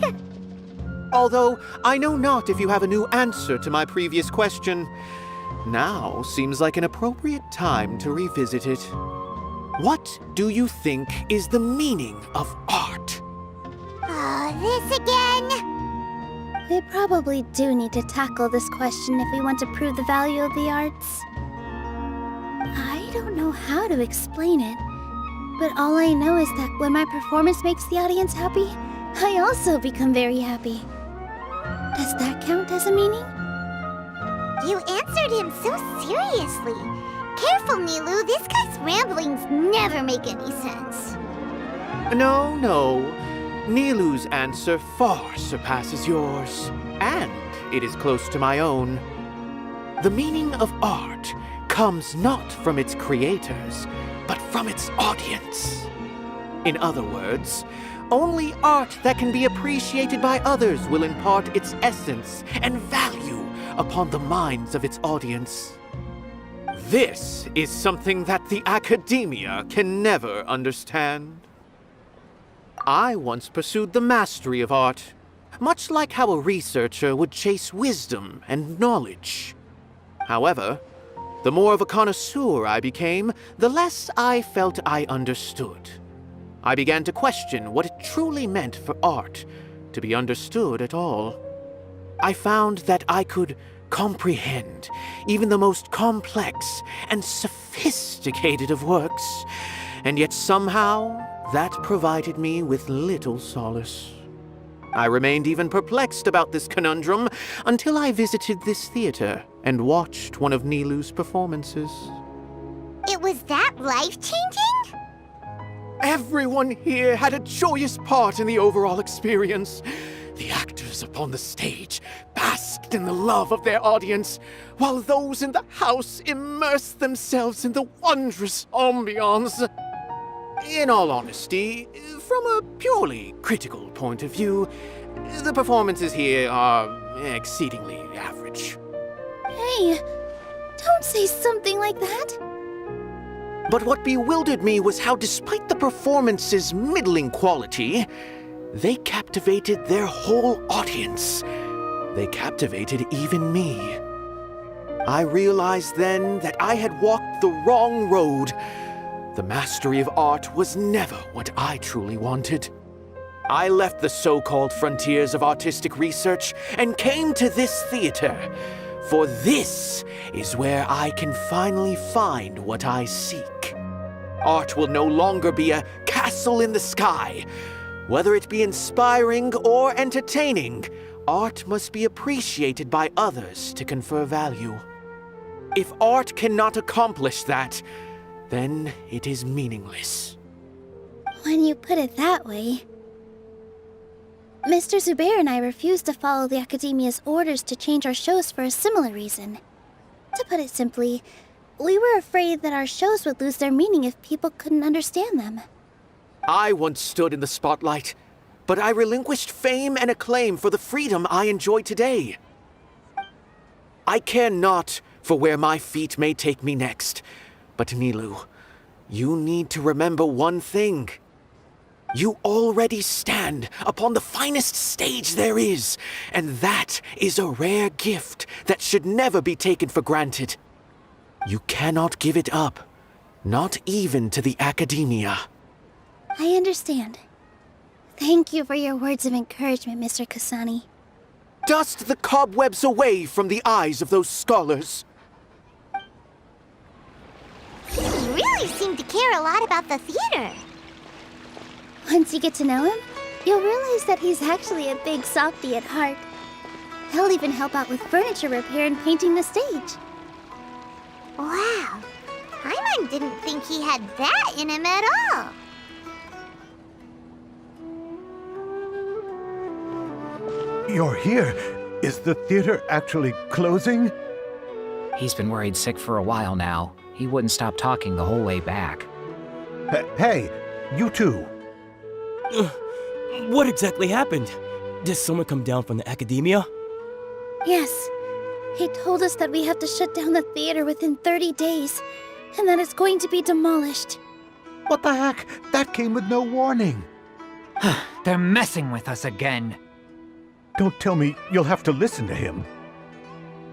Although I know not if you have a new answer to my previous question. Now seems like an appropriate time to revisit it. What do you think is the meaning of art? Oh, this again? We probably do need to tackle this question if we want to prove the value of the arts. I don't know how to explain it, but all I know is that when my performance makes the audience happy, I also become very happy. Does that count as a meaning? You answered him so seriously. Careful, NILOU, this guy's ramblings never make any sense. No. NILOU's answer far surpasses yours, and it is close to my own. The meaning of art comes not from its creators, but from its audience. In other words, only art that can be appreciated by others will impart its essence and value upon the minds of its audience. This is something that the academia can never understand. I once pursued the mastery of art, much like how a researcher would chase wisdom and knowledge. However, the more of a connoisseur I became, the less I felt I understood. I began to question what it truly meant for art to be understood at all. I found that I could comprehend even the most complex and sophisticated of works, and yet somehow that provided me with little solace. I remained even perplexed about this conundrum until I visited this theater and watched one of NILOU's performances. It was that life-changing? Everyone here had a joyous part in the overall experience. The actors upon the stage basked in the love of their audience, while those in the house immersed themselves in the wondrous ambiance. In all honesty, from a purely critical point of view, the performances here are exceedingly average. Hey, don't say something like that. But what bewildered me was how, despite the performance's middling quality, they captivated their whole audience. They captivated even me. I realized then that I had walked the wrong road. The mastery of art was never what I truly wanted. I left the so-called frontiers of artistic research and came to this theater, for this is where I can finally find what I seek. Art will no longer be a castle in the sky. Whether it be inspiring or entertaining, art must be appreciated by others to confer value. If art cannot accomplish that, then it is meaningless. When you put it that way... Mr. Zubair and I refused to follow the Academia's orders to change our shows for a similar reason. To put it simply, we were afraid that our shows would lose their meaning if people couldn't understand them. I once stood in the spotlight, but I relinquished fame and acclaim for the freedom I enjoy today. I care not for where my feet may take me next, but NILOU, you need to remember one thing. You already stand upon the finest stage there is, and that is a rare gift that should never be taken for granted. You cannot give it up, not even to the Academia. I understand. Thank you for your words of encouragement, Mr. Kasani. Dust the cobwebs away from the eyes of those scholars. He really seemed to care a lot about the theater. Once you get to know him, you'll realize that he's actually a big softie at heart. He'll even help out with furniture repair and painting the stage. Wow. Paimon didn't think he had that in him at all. You're here. Is the theater actually closing? He's been worried sick for a while now. He wouldn't stop talking the whole way back. Hey, you two. What exactly happened? Did someone come down from the Academia? Yes. He told us that we have to shut down the theater within 30 days. and that it's going to be demolished. What the heck? That came with no warning. They're messing with us again. Don't tell me you'll have to listen to him.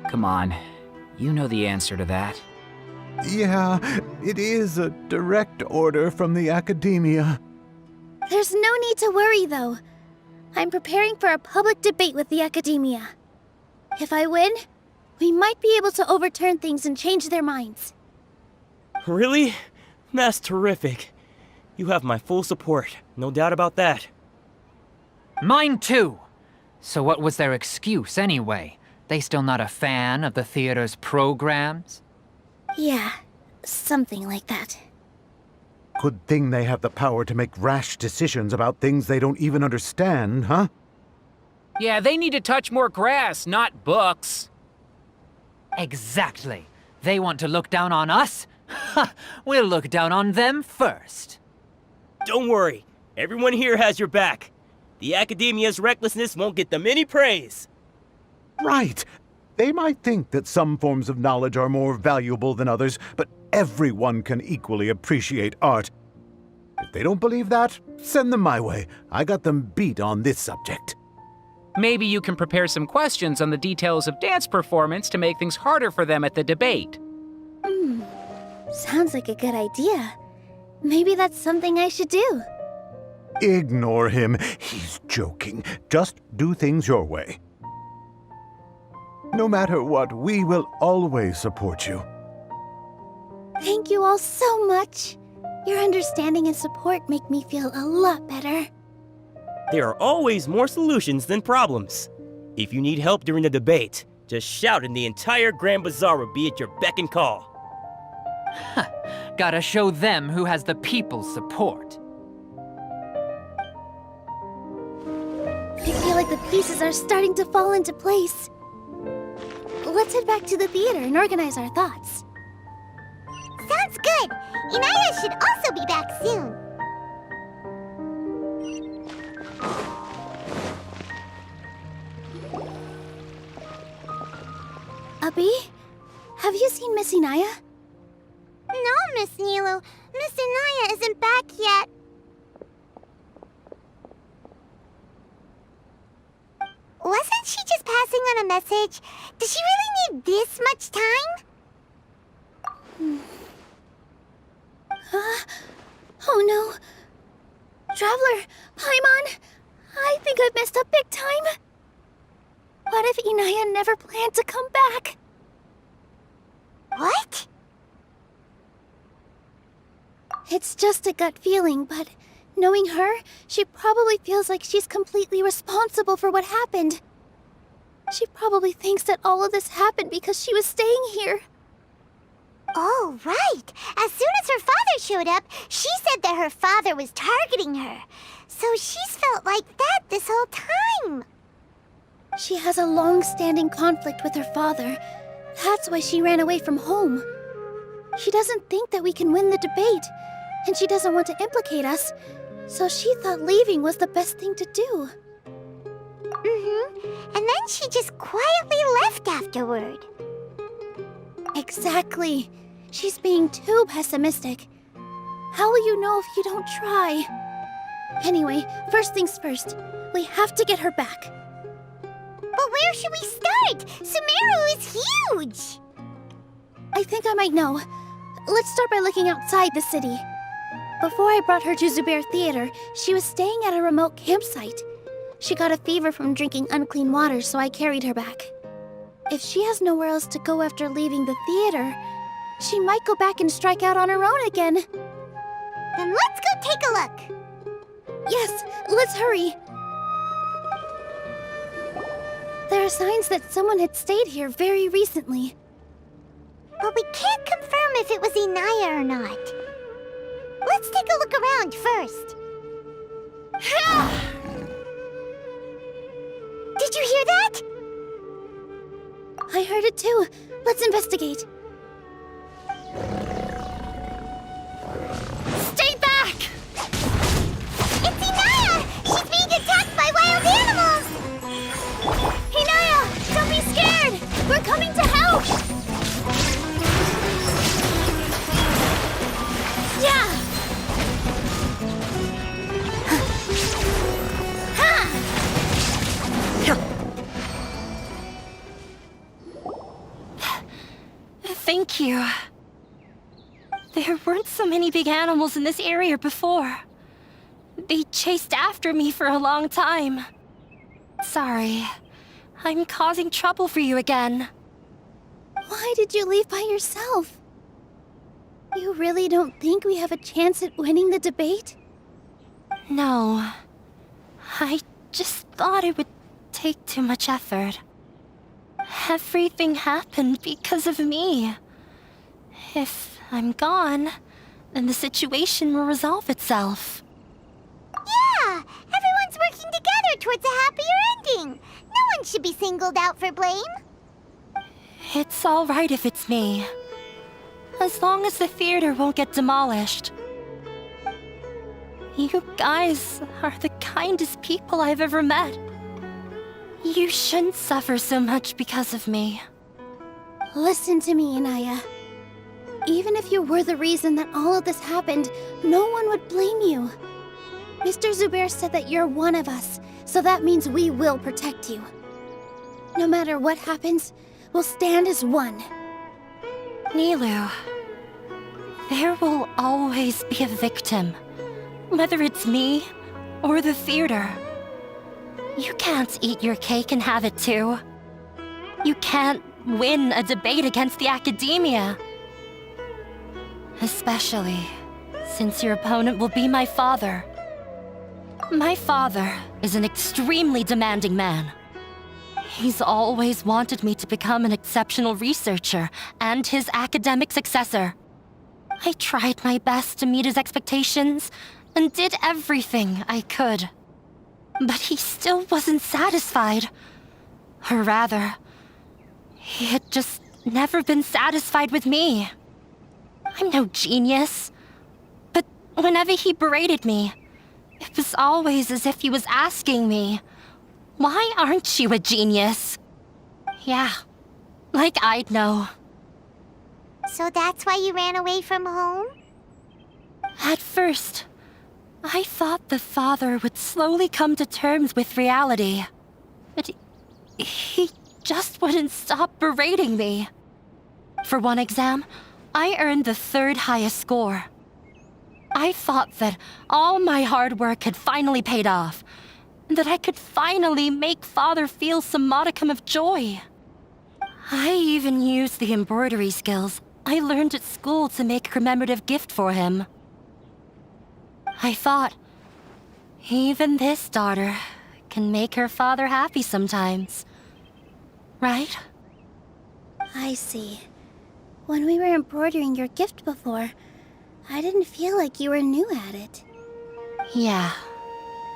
Come on. You know the answer to that. Yeah, it is a direct order from the Academia. There's no need to worry, though. I'm preparing for a public debate with the Academia. If I win, we might be able to overturn things and change their minds. Really? That's terrific. You have my full support, no doubt about that. Mine too. So what was their excuse anyway? They still not a fan of the theater's programs? Yeah, something like that. Good thing they have the power to make rash decisions about things they don't even understand, huh? Yeah, they need to touch more grass, not books. Exactly. They want to look down on us? Ha! We'll look down on them first. Don't worry, everyone here has your back. The Academia's recklessness won't get them any praise. Right. They might think that some forms of knowledge are more valuable than others, but everyone can equally appreciate art. If they don't believe that, send them my way. I got them beat on this subject. Maybe you can prepare some questions on the details of dance performance to make things harder for them at the debate. Sounds like a good idea. Maybe that's something I should do. Ignore him. He's joking. Just do things your way. No matter what, we will always support you. Thank you all so much. Your understanding and support make me feel a lot better. There are always more solutions than problems. If you need help during the debate, just shout and the entire Grand Bazaar will be at your beck and call. Gotta show them who has the people's support. I feel like the pieces are starting to fall into place. Let's head back to the theater and organize our thoughts. Sounds good. Inaya should also be back soon. Abby, have you seen Miss Inaya? No, Miss NILOU. Miss Inaya isn't back yet. Wasn't she just passing on a message? Does she really need this much time? Oh no. Traveler, Paimon, I think I've messed up big time. What if Inaya never planned to come back? What? It's just a gut feeling, but knowing her, she probably feels like she's completely responsible for what happened. She probably thinks that all of this happened because she was staying here. Oh, right. As soon as her father showed up, she said that her father was targeting her. So she's felt like that this whole time. She has a long-standing conflict with her father. That's why she ran away from home. She doesn't think that we can win the debate, and she doesn't want to implicate us, so she thought leaving was the best thing to do. And then she just quietly left afterward. Exactly. She's being too pessimistic. How will you know if you don't try? Anyway, first things first. We have to get her back. But where should we start? Sumeru is huge! I think I might know. Let's start by looking outside the city. Before I brought her to Zubair Theater, she was staying at a remote campsite. She got a fever from drinking unclean water, so I carried her back. If she has nowhere else to go after leaving the theater, she might go back and strike out on her own again. Then let's go take a look. Yes, let's hurry. There are signs that someone had stayed here very recently. But we can't confirm if it was Inaya or not. Let's take a look around first. Did you hear that? I heard it too. Let's investigate. Stay back! It's Inaya! She's being attacked by wild animals! Inaya, don't be scared! We're coming to help! Thank you. There weren't so many big animals in this area before. They chased after me for a long time. Sorry. I'm causing trouble for you again. Why did you leave by yourself? You really don't think we have a chance at winning the debate? No. I just thought it would take too much effort. Everything happened because of me. If I'm gone, then the situation will resolve itself. Yeah! Everyone's working together towards a happier ending. No one should be singled out for blame. It's all right if it's me. As long as the theater won't get demolished. You guys are the kindest people I've ever met. You shouldn't suffer so much because of me. Listen to me, Inaya. Even if you were the reason that all of this happened, no one would blame you. Mr. Zubair said that you're one of us, so that means we will protect you. No matter what happens, we'll stand as one. NILOU, there will always be a victim, whether it's me or the theater. You can't eat your cake and have it too. You can't win a debate against the academia. Especially since your opponent will be my father. My father is an extremely demanding man. He's always wanted me to become an exceptional researcher and his academic successor. I tried my best to meet his expectations and did everything I could. But he still wasn't satisfied. Or rather, he had just never been satisfied with me. I'm no genius. But whenever he berated me, it was always as if he was asking me, "Why aren't you a genius?" Yeah, like I'd know. So that's why you ran away from home? At first, I thought the father would slowly come to terms with reality. But he just wouldn't stop berating me. For one exam, I earned the 3rd highest score. I thought that all my hard work had finally paid off, and that I could finally make Father feel some modicum of joy. I even used the embroidery skills I learned at school to make a commemorative gift for him. I thought, even this daughter can make her father happy sometimes. Right? I see. When we were embroidering your gift before, I didn't feel like you were new at it. Yeah.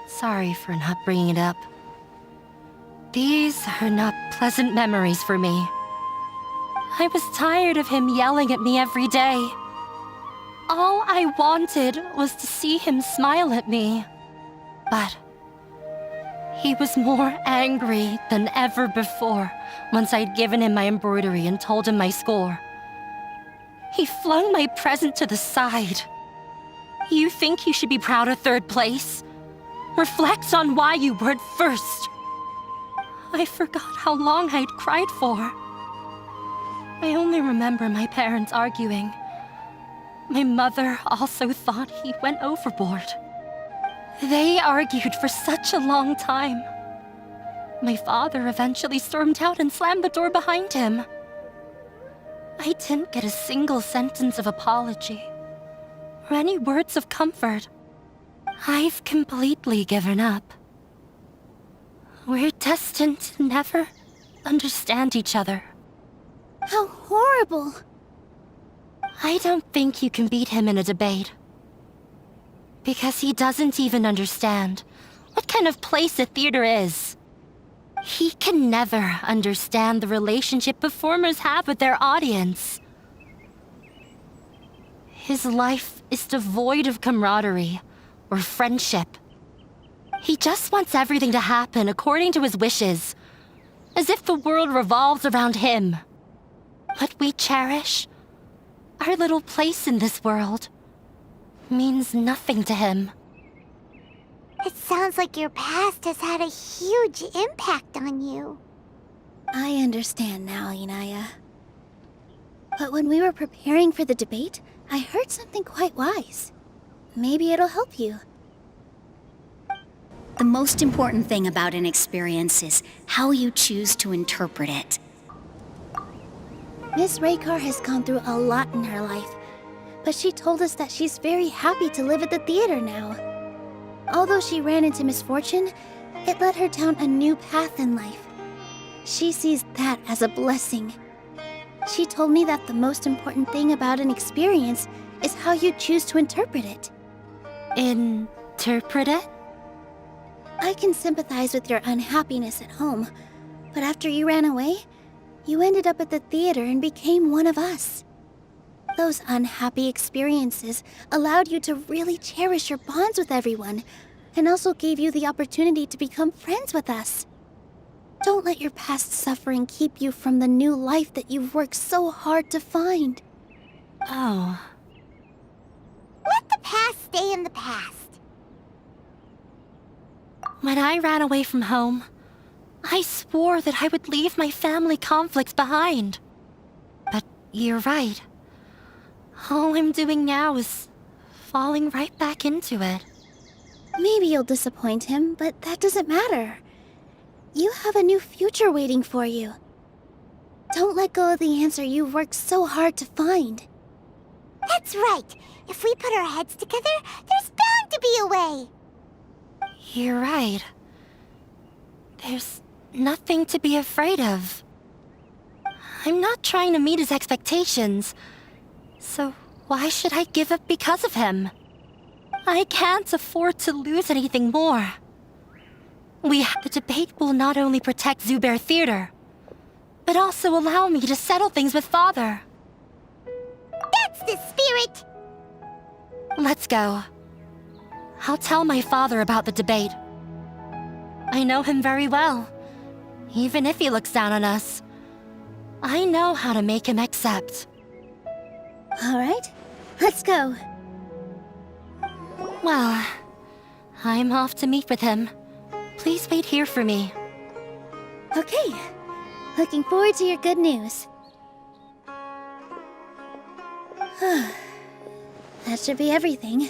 Sorry for not bringing it up. These are not pleasant memories for me. I was tired of him yelling at me every day. All I wanted was to see him smile at me. But he was more angry than ever before once I'd given him my embroidery and told him my score. He flung my present to the side. You think you should be proud of 3rd place? Reflect on why you weren't first. I forgot how long I'd cried for. I only remember my parents arguing. My mother also thought he went overboard. They argued for such a long time. My father eventually stormed out and slammed the door behind him. I didn't get a single sentence of apology or any words of comfort. I've completely given up. We're destined to never understand each other. How horrible! I don't think you can beat him in a debate. Because he doesn't even understand what kind of place a theater is. He can never understand the relationship performers have with their audience. His life is devoid of camaraderie or friendship. He just wants everything to happen according to his wishes, as if the world revolves around him. What we cherish, our little place in this world, means nothing to him. It sounds like your past has had a huge impact on you. I understand now, Inaya. But when we were preparing for the debate, I heard something quite wise. Maybe it'll help you. The most important thing about an experience is how you choose to interpret it. Miss Raykar has gone through a lot in her life, but she told us that she's very happy to live at the theater now. Although she ran into misfortune, it led her down a new path in life. She sees that as a blessing. She told me that the most important thing about an experience is how you choose to interpret it. Interpret it? I can sympathize with your unhappiness at home, but after you ran away, you ended up at the theater and became one of us. Those unhappy experiences allowed you to really cherish your bonds with everyone, and also gave you the opportunity to become friends with us. Don't let your past suffering keep you from the new life that you've worked so hard to find. Oh. Let the past stay in the past. When I ran away from home, I swore that I would leave my family conflicts behind. But you're right. All I'm doing now is falling right back into it. Maybe you'll disappoint him, but that doesn't matter. You have a new future waiting for you. Don't let go of the answer you've worked so hard to find. That's right. If we put our heads together, there's bound to be a way. You're right. There's nothing to be afraid of. I'm not trying to meet his expectations, so why should I give up because of him? I can't afford to lose anything more. The debate will not only protect Zubair Theater, but also allow me to settle things with Father. That's the spirit! Let's go. I'll tell my father about the debate. I know him very well. Even if he looks down on us, I know how to make him accept. All right, let's go. Well, I'm off to meet with him. Please wait here for me. Okay, looking forward to your good news. That should be everything.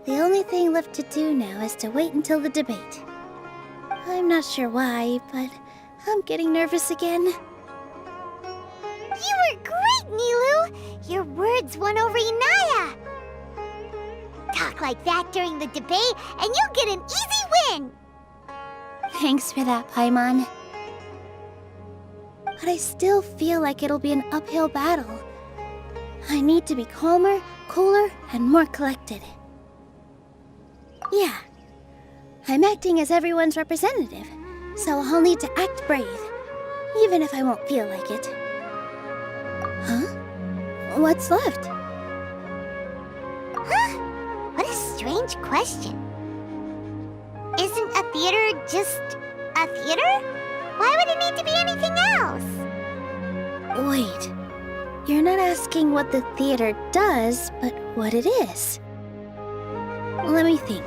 The only thing left to do now is to wait until the debate. I'm not sure why, but I'm getting nervous again. You were great, NILOU! Your words won over Inaya! Talk like that during the debate, and you'll get an easy win! Thanks for that, Paimon. But I still feel like it'll be an uphill battle. I need to be calmer, cooler, and more collected. Yeah, I'm acting as everyone's representative, so I'll need to act brave, even if I won't feel like it. Huh? What's left? Huh? What a strange question. Isn't a theater just a theater? Why would it need to be anything else? Wait, you're not asking what the theater does, but what it is. Let me think.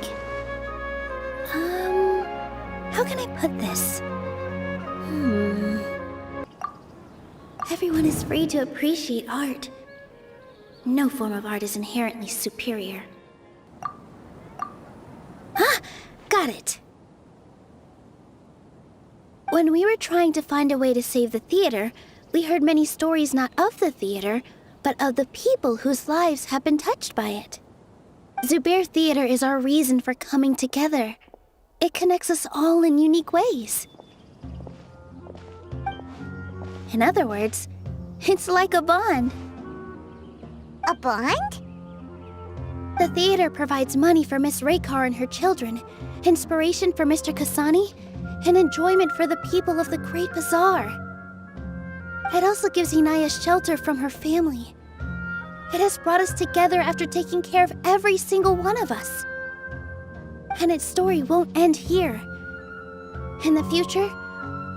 How can I put this? Everyone is free to appreciate art. No form of art is inherently superior. Ah! Got it! When we were trying to find a way to save the theater, we heard many stories not of the theater, but of the people whose lives have been touched by it. Zubair Theater is our reason for coming together. It connects us all in unique ways. In other words, it's like a bond. A bond? The theater provides money for Miss Raykar and her children, inspiration for Mr. Kasani, and enjoyment for the people of the Great Bazaar. It also gives Inaya shelter from her family. It has brought us together after taking care of every single one of us. And its story won't end here. In the future,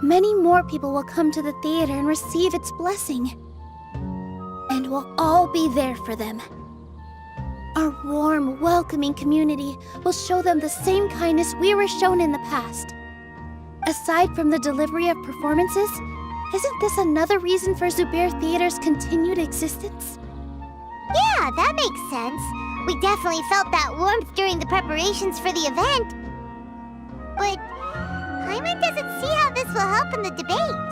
many more people will come to the theater and receive its blessing. And we'll all be there for them. Our warm, welcoming community will show them the same kindness we were shown in the past. Aside from the delivery of performances, Isn't this another reason for Zubair Theater's continued existence? Yeah, that makes sense. We definitely felt that warmth during the preparations for the event. But Paimon doesn't see how this will help in the debate.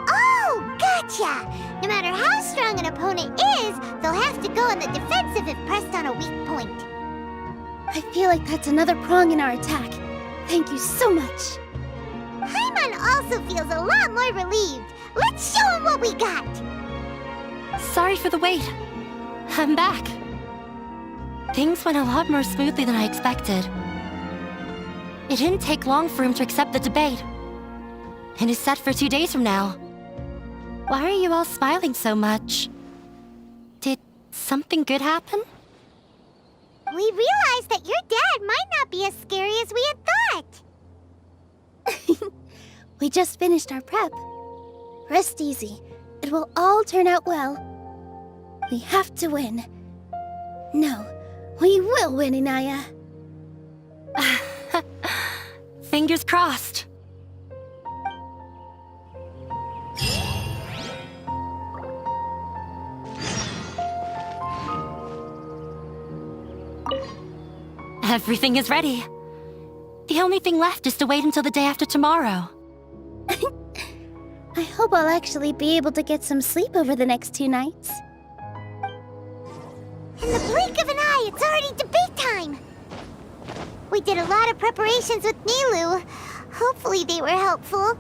Oh, gotcha! No matter how strong an opponent is, they'll have to go on the defensive if pressed on a weak point. I feel like that's another prong in our attack. Thank you so much. Paimon also feels a lot more relieved. Let's show him what we got! Sorry for the wait. I'm back. Things went a lot more smoothly than I expected. It didn't take long for him to accept the debate. And is set for 2 days from now. Why are you all smiling so much? Did something good happen? We realized that your dad might not be as scary as we had thought. We just finished our prep. Rest easy. It will all turn out well. We have to win. No, we will win, Inaya. Fingers crossed. Everything is ready. The only thing left is to wait until the day after tomorrow. I hope I'll actually be able to get some sleep over the next 2 nights. In the blink of an eye, it's already debate time! We did a lot of preparations with NILOU. Hopefully they were helpful.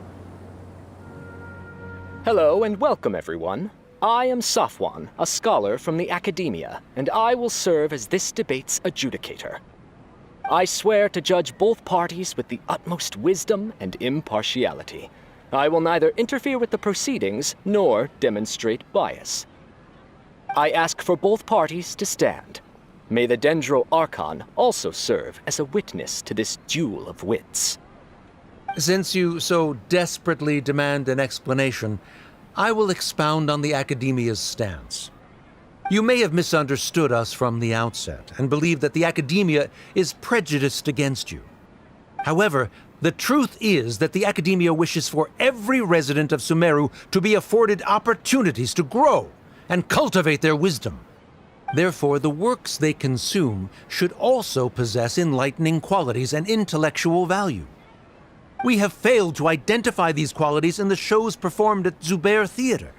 Hello and welcome, everyone. I am Safwan, a scholar from the Academia, and I will serve as this debate's adjudicator. I swear to judge both parties with the utmost wisdom and impartiality. I will neither interfere with the proceedings nor demonstrate bias. I ask for both parties to stand. May the Dendro Archon also serve as a witness to this duel of wits. Since you so desperately demand an explanation, I will expound on the Academia's stance. You may have misunderstood us from the outset and believe that the Academia is prejudiced against you. However, the truth is that the Academia wishes for every resident of Sumeru to be afforded opportunities to grow and cultivate their wisdom. Therefore, the works they consume should also possess enlightening qualities and intellectual value. We have failed to identify these qualities in the shows performed at Zubair Theater.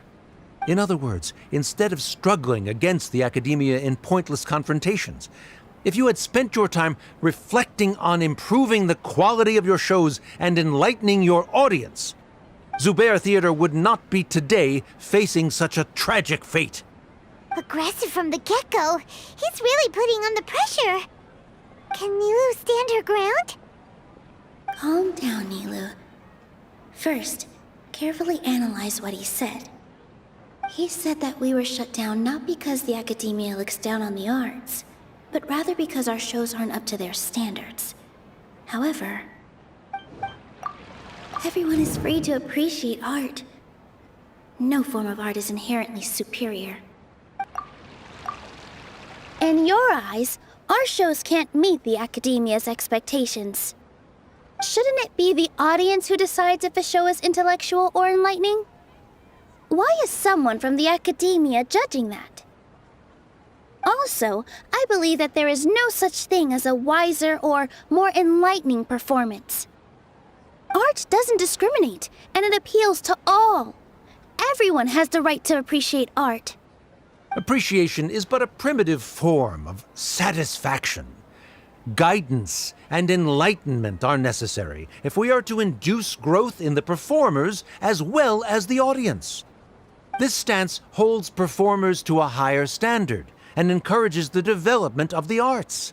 In other words, instead of struggling against the Academia in pointless confrontations, if you had spent your time reflecting on improving the quality of your shows and enlightening your audience, Zubair Theater would not be today facing such a tragic fate. Aggressive from the get-go. He's really putting on the pressure. Can NILOU stand her ground? Calm down, NILOU. First, carefully analyze what he said. He said that we were shut down not because the Academia looks down on the arts, but rather because our shows aren't up to their standards. However, everyone is free to appreciate art. No form of art is inherently superior. In your eyes, our shows can't meet the Academia's expectations. Shouldn't it be the audience who decides if a show is intellectual or enlightening? Why is someone from the Academia judging that? Also, I believe that there is no such thing as a wiser or more enlightening performance. Art doesn't discriminate, and it appeals to all. Everyone has the right to appreciate art. Appreciation is but a primitive form of satisfaction. Guidance and enlightenment are necessary if we are to induce growth in the performers as well as the audience. This stance holds performers to a higher standard and encourages the development of the arts.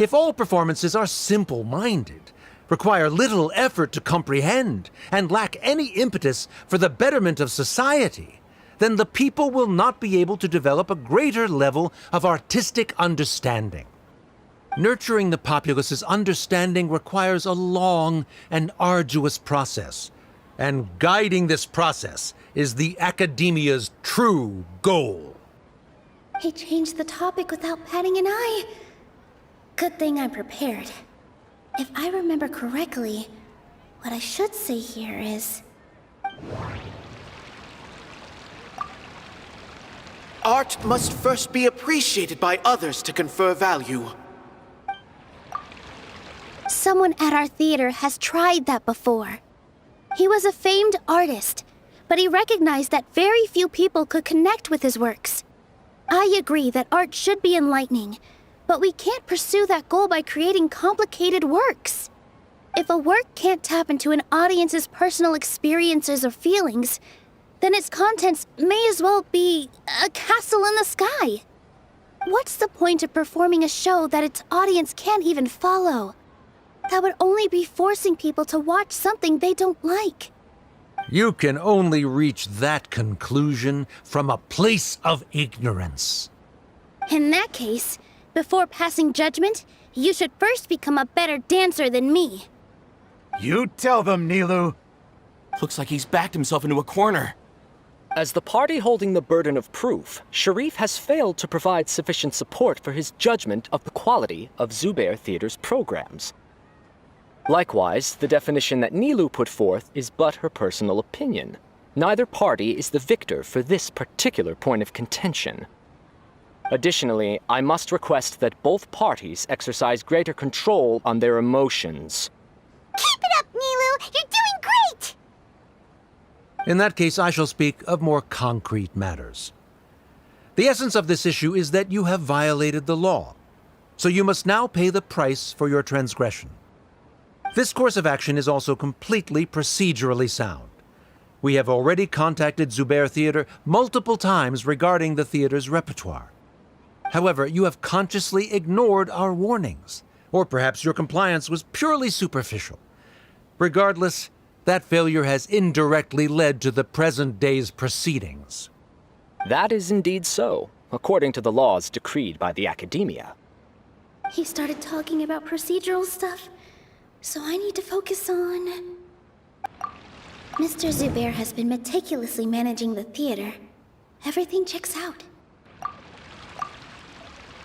If all performances are simple-minded, require little effort to comprehend, and lack any impetus for the betterment of society, then the people will not be able to develop a greater level of artistic understanding. Nurturing the populace's understanding requires a long and arduous process, and guiding this process is the Academia's true goal. He changed the topic without batting an eye. Good thing I'm prepared. If I remember correctly, What I should say here is... Art must first be appreciated by others to confer value. Someone at our theater has tried that before. He was a famed artist, but he recognized that very few people could connect with his works. I agree that art should be enlightening, but we can't pursue that goal by creating complicated works. If a work can't tap into an audience's personal experiences or feelings, then its contents may as well be a castle in the sky. What's the point of performing a show that its audience can't even follow? That would only be forcing people to watch something they don't like. You can only reach that conclusion from a place of ignorance. In that case, before passing judgment, you should first become a better dancer than me. You tell them, NILOU. Looks like he's backed himself into a corner. As the party holding the burden of proof, Sharif has failed to provide sufficient support for his judgment of the quality of Zubair Theater's programs. Likewise, the definition that NILOU put forth is but her personal opinion. Neither party is the victor for this particular point of contention. Additionally, I must request that both parties exercise greater control on their emotions. Keep it up, NILOU! You're doing great! In that case, I shall speak of more concrete matters. The essence of this issue is that you have violated the law, so you must now pay the price for your transgression. This course of action is also completely procedurally sound. We have already contacted Zubair Theater multiple times regarding the theater's repertoire. However, you have consciously ignored our warnings, or perhaps your compliance was purely superficial. Regardless, that failure has indirectly led to the present day's proceedings. That is indeed so, according to the laws decreed by the Academia. He started talking about procedural stuff, so I need to focus on... Mr. Zubair has been meticulously managing the theater. Everything checks out.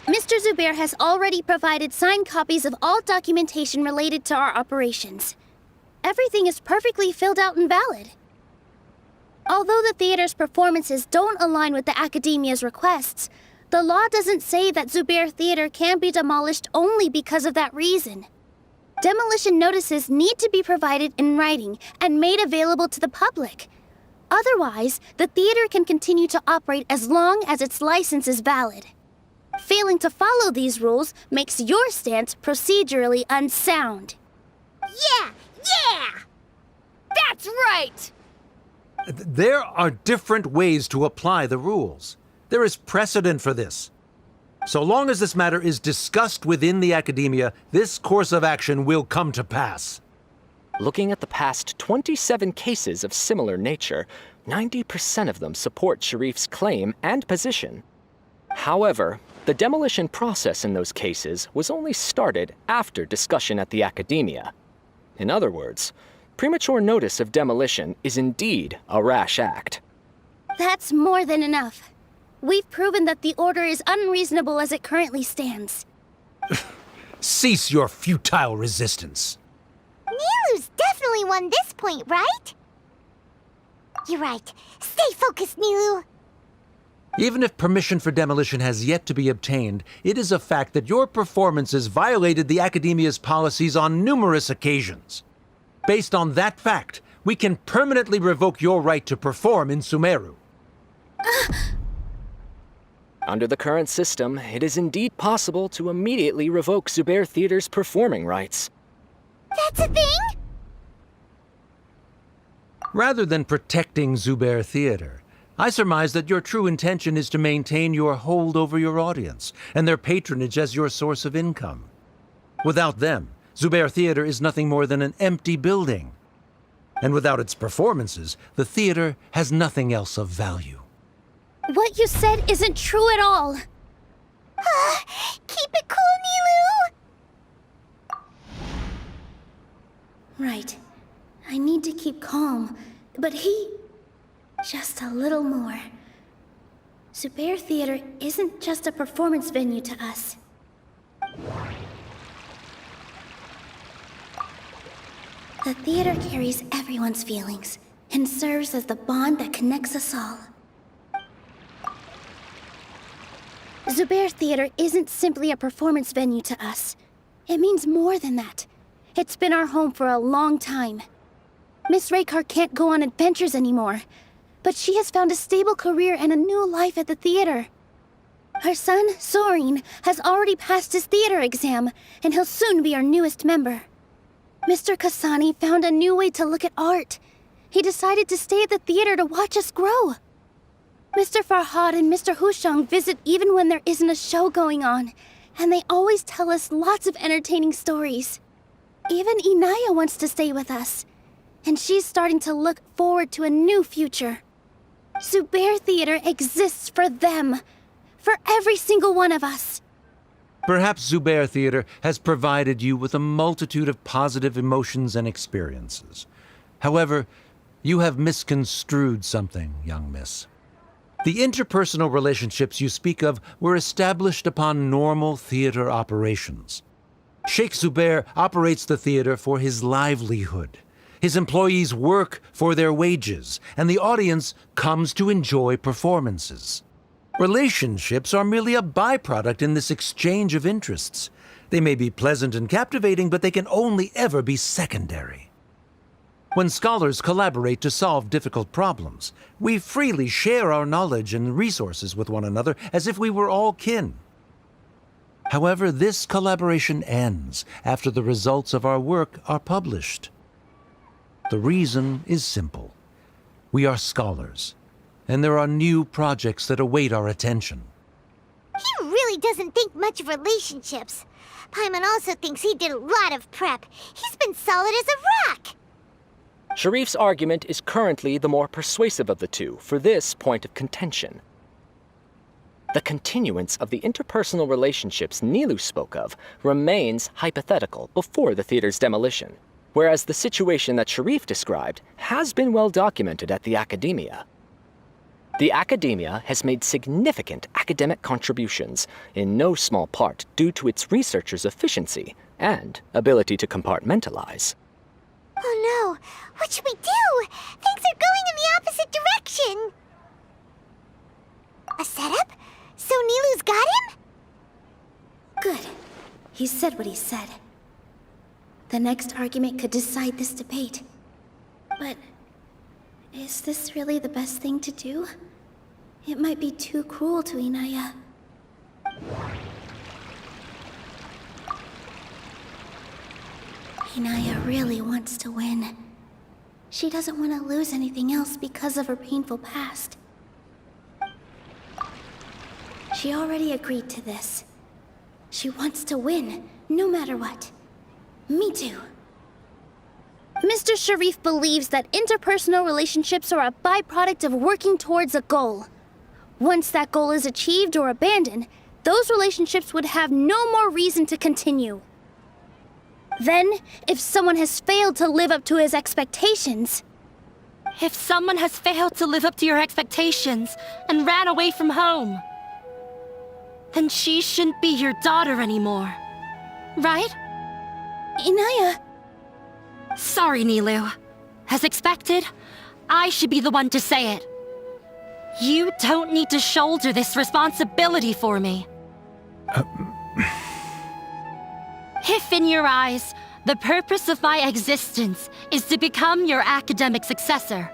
Mr. Zubair has already provided signed copies of all documentation related to our operations. Everything is perfectly filled out and valid. Although the theater's performances don't align with the Academia's requests, the law doesn't say that Zubair Theater can be demolished only because of that reason. Demolition notices need to be provided in writing and made available to the public. Otherwise, the theater can continue to operate as long as its license is valid. Failing to follow these rules makes your stance procedurally unsound. Yeah! Yeah! That's right! There are different ways to apply the rules. There is precedent for this. So long as this matter is discussed within the Academia, this course of action will come to pass. Looking at the past 27 cases of similar nature, 90% of them support Sharif's claim and position. However, the demolition process in those cases was only started after discussion at the Academia. In other words, premature notice of demolition is indeed a rash act. That's more than enough. We've proven that the order is unreasonable as it currently stands. Cease your futile resistance. NILOU's definitely won this point, right? You're right. Stay focused, NILOU. Even if permission for demolition has yet to be obtained, it is a fact that your performances violated the Academia's policies on numerous occasions. Based on that fact, we can permanently revoke your right to perform in Sumeru. Under the current system, it is indeed possible to immediately revoke Zubair Theater's performing rights. That's a thing? Rather than protecting Zubair Theater, I surmise that your true intention is to maintain your hold over your audience and their patronage as your source of income. Without them, Zubair Theater is nothing more than an empty building. And without its performances, the theater has nothing else of value. What you said isn't true at all. Keep it cool, NILOU! Right. I need to keep calm, but just a little more. Zubair Theater isn't just a performance venue to us. The theater carries everyone's feelings and serves as the bond that connects us all. Zubair Theater isn't simply a performance venue to us. It means more than that. It's been our home for a long time. Miss Raykar can't go on adventures anymore, but she has found a stable career and a new life at the theater. Her son, Soren, has already passed his theater exam, and he'll soon be our newest member. Mr. Kasani found a new way to look at art. He decided to stay at the theater to watch us grow. Mr. Farhad and Mr. Hushang visit even when there isn't a show going on, and they always tell us lots of entertaining stories. Even Inaya wants to stay with us, and she's starting to look forward to a new future. Zubair Theater exists for them, for every single one of us. Perhaps Zubair Theater has provided you with a multitude of positive emotions and experiences. However, you have misconstrued something, young miss. The interpersonal relationships you speak of were established upon normal theater operations. Sheikh Zubair operates the theater for his livelihood. His employees work for their wages, and the audience comes to enjoy performances. Relationships are merely a byproduct in this exchange of interests. They may be pleasant and captivating, but they can only ever be secondary. When scholars collaborate to solve difficult problems, we freely share our knowledge and resources with one another as if we were all kin. However, this collaboration ends after the results of our work are published. The reason is simple. We are scholars, and there are new projects that await our attention. He really doesn't think much of relationships. Paimon also thinks he did a lot of prep. He's been solid as a rock. Sharif's argument is currently the more persuasive of the two for this point of contention. The continuance of the interpersonal relationships NILOU spoke of remains hypothetical before the theater's demolition, whereas the situation that Sharif described has been well documented at the Academia. The Academia has made significant academic contributions, in no small part due to its researchers' efficiency and ability to compartmentalize. Oh no, what should we do? Things are going in the opposite direction. A setup? So NILOU's got him? Good. He said what he said. The next argument could decide this debate. But is this really the best thing to do? It might be too cruel to Inaya. Inaya really wants to win. She doesn't want to lose anything else because of her painful past. She already agreed to this. She wants to win, no matter what. Me too. Mr. Sharif believes that interpersonal relationships are a byproduct of working towards a goal. Once that goal is achieved or abandoned, those relationships would have no more reason to continue. Then, if someone has failed to live up to his expectations... If someone has failed to live up to your expectations and ran away from home, then she shouldn't be your daughter anymore. Right? Inaya... Sorry, NILOU. As expected, I should be the one to say it. You don't need to shoulder this responsibility for me. If in your eyes, the purpose of my existence is to become your academic successor,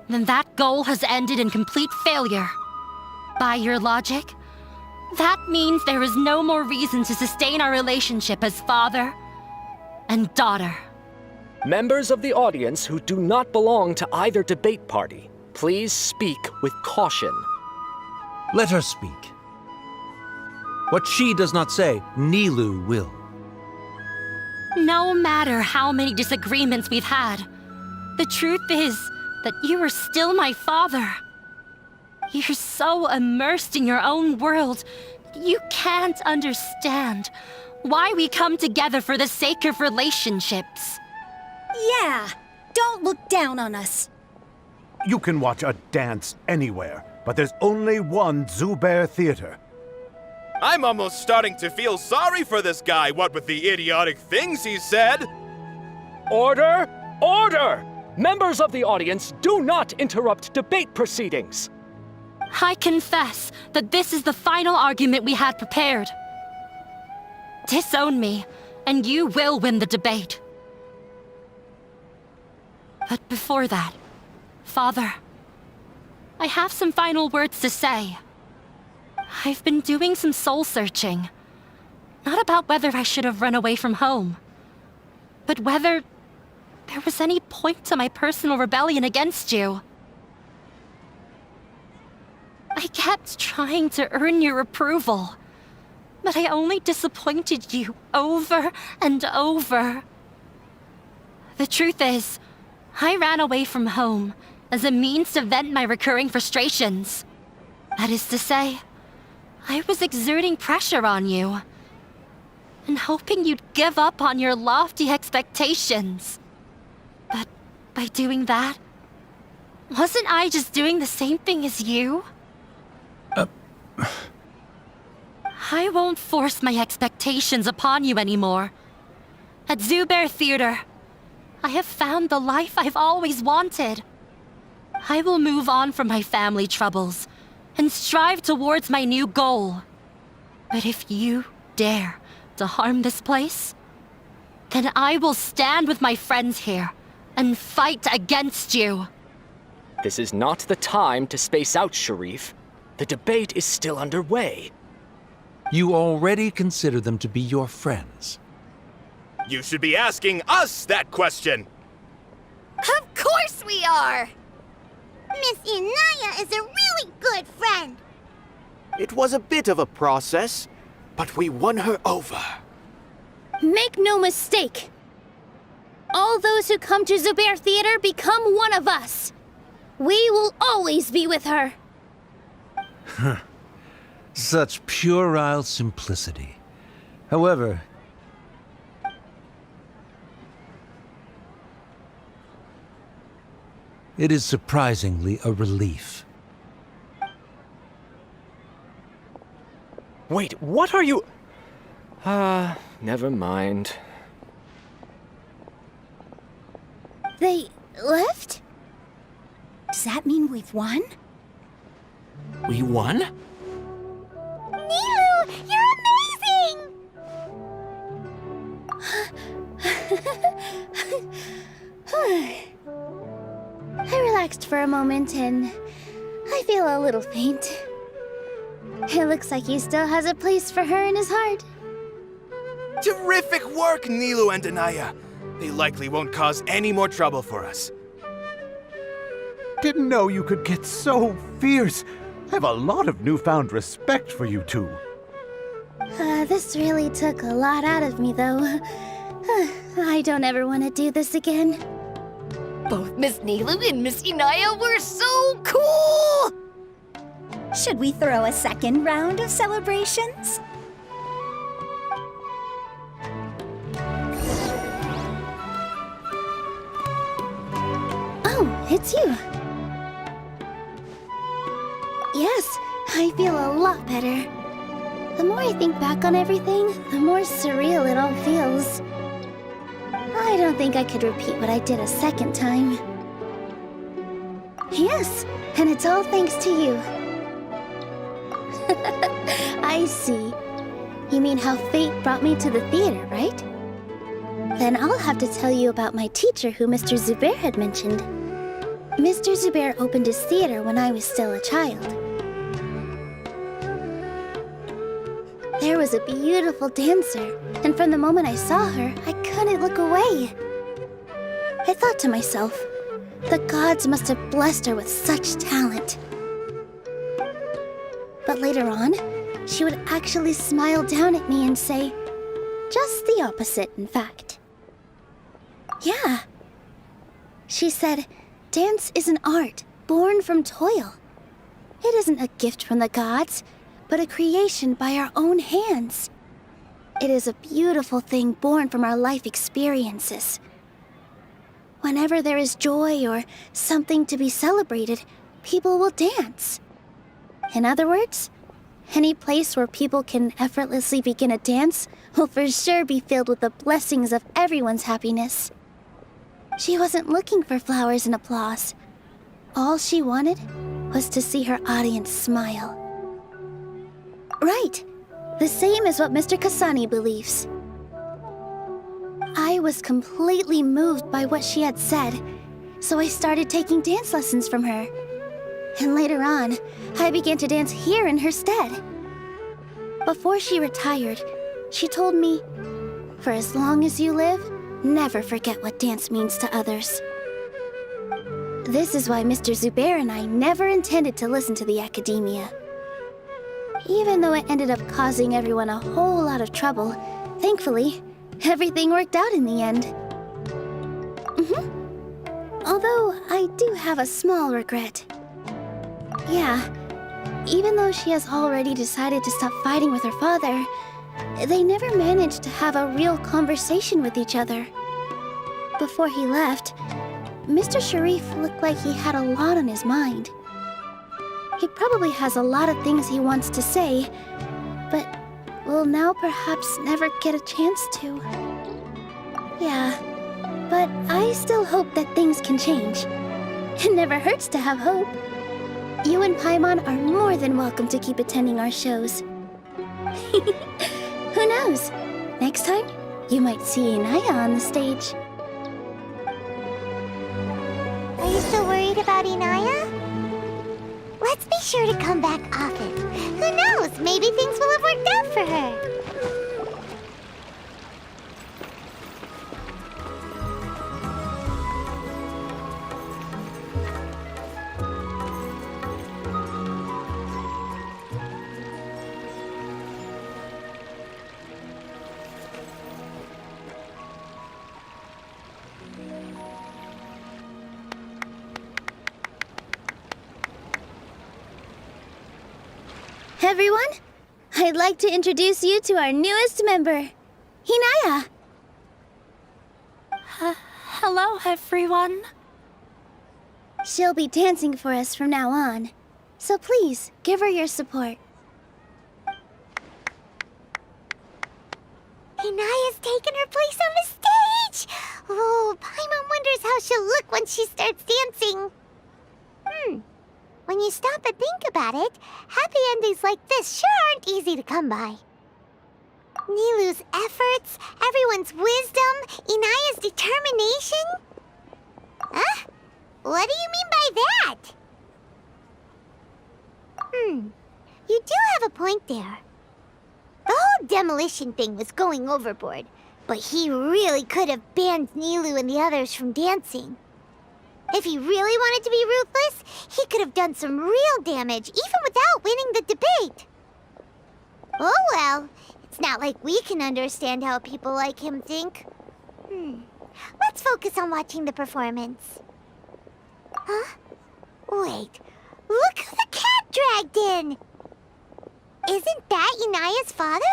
then that goal has ended in complete failure. By your logic, that means there is no more reason to sustain our relationship as father and daughter. Members of the audience who do not belong to either debate party, please speak with caution. Let her speak. What she does not say, NILOU will. No matter how many disagreements we've had, the truth is that you are still my father. You're so immersed in your own world, you can't understand why we come together for the sake of relationships. Yeah, don't look down on us. You can watch a dance anywhere, but there's only one Zubair Theater. I'm almost starting to feel sorry for this guy, what with the idiotic things he said. Order! Order! Members of the audience, do not interrupt debate proceedings. I confess that this is the final argument we had prepared. Disown me, and you will win the debate. But before that, Father, I have some final words to say. I've been doing some soul-searching. Not about whether I should have run away from home, but whether there was any point to my personal rebellion against you. I kept trying to earn your approval, but I only disappointed you over and over. The truth is, I ran away from home as a means to vent my recurring frustrations. That is to say, I was exerting pressure on you and hoping you'd give up on your lofty expectations. But by doing that, wasn't I just doing the same thing as you? I won't force my expectations upon you anymore. At Zubair Theater, I have found the life I've always wanted. I will move on from my family troubles and strive towards my new goal. But if you dare to harm this place, then I will stand with my friends here and fight against you. This is not the time to space out, Sharif. The debate is still underway. You already consider them to be your friends. You should be asking us that question! Of course we are! Miss Inaya is a really good friend. It was a bit of a process, but we won her over. Make no mistake. All those who come to Zubair Theater become one of us. We will always be with her. Such puerile simplicity. However, it is surprisingly a relief. Wait, what are you... never mind. They left? Does that mean we've won? We won? NILOU, you're amazing! I relaxed for a moment and I feel a little faint. It looks like he still has a place for her in his heart. Terrific work, NILOU and Anaya. They likely won't cause any more trouble for us. Didn't know you could get so fierce. I have a lot of newfound respect for you two. This really took a lot out of me, though. I don't ever want to do this again. Both Miss NILOU and Miss Inaya were so cool! Should we throw a second round of celebrations? Oh, it's you. Yes, I feel a lot better. The more I think back on everything, the more surreal it all feels. I don't think I could repeat what I did a second time. Yes, and it's all thanks to you. I see. You mean how fate brought me to the theater, right? Then I'll have to tell you about my teacher who Mr. Zubair had mentioned. Mr. Zubair opened his theater when I was still a child. There was a beautiful dancer, and from the moment I saw her, I couldn't look away. I thought to myself, the gods must have blessed her with such talent. But later on, she would actually smile down at me and say, just the opposite, in fact. Yeah. She said, dance is an art born from toil. It isn't a gift from the gods, but a creation by our own hands. It is a beautiful thing born from our life experiences. Whenever there is joy or something to be celebrated, people will dance. In other words, any place where people can effortlessly begin a dance will for sure be filled with the blessings of everyone's happiness. She wasn't looking for flowers and applause. All she wanted was to see her audience smile. Right! The same as what Mr. Kasani believes. I was completely moved by what she had said, so I started taking dance lessons from her. And later on, I began to dance here in her stead. Before she retired, she told me, "For as long as you live, never forget what dance means to others." This is why Mr. Zubair and I never intended to listen to the academia. Even though it ended up causing everyone a whole lot of trouble, thankfully, everything worked out in the end. Although, I do have a small regret. Yeah, even though she has already decided to stop fighting with her father, they never managed to have a real conversation with each other. Before he left, Mr. Sharif looked like he had a lot on his mind. He probably has a lot of things he wants to say, but will now perhaps never get a chance to. Yeah, but I still hope that things can change. It never hurts to have hope. You and Paimon are more than welcome to keep attending our shows. Who knows? Next time, you might see Inaya on the stage. Are you still worried about Inaya? Let's be sure to come back often. Who knows? Maybe things will have worked out for her. Everyone, I'd like to introduce you to our newest member, Inaya. Hello, everyone. She'll be dancing for us from now on, so please give her your support. Inaya's taken her place on the stage! Oh, Paimon wonders how she'll look when she starts dancing. When you stop and think about it, happy endings like this sure aren't easy to come by. NILOU's efforts, everyone's wisdom, Inaya's determination? Huh? What do you mean by that? You do have a point there. The whole demolition thing was going overboard, but he really could have banned NILOU and the others from dancing. If he really wanted to be ruthless, he could have done some real damage, even without winning the debate. Oh well, it's not like we can understand how people like him think. Let's focus on watching the performance. Huh? Wait, look who the cat dragged in! Isn't that Inaya's father?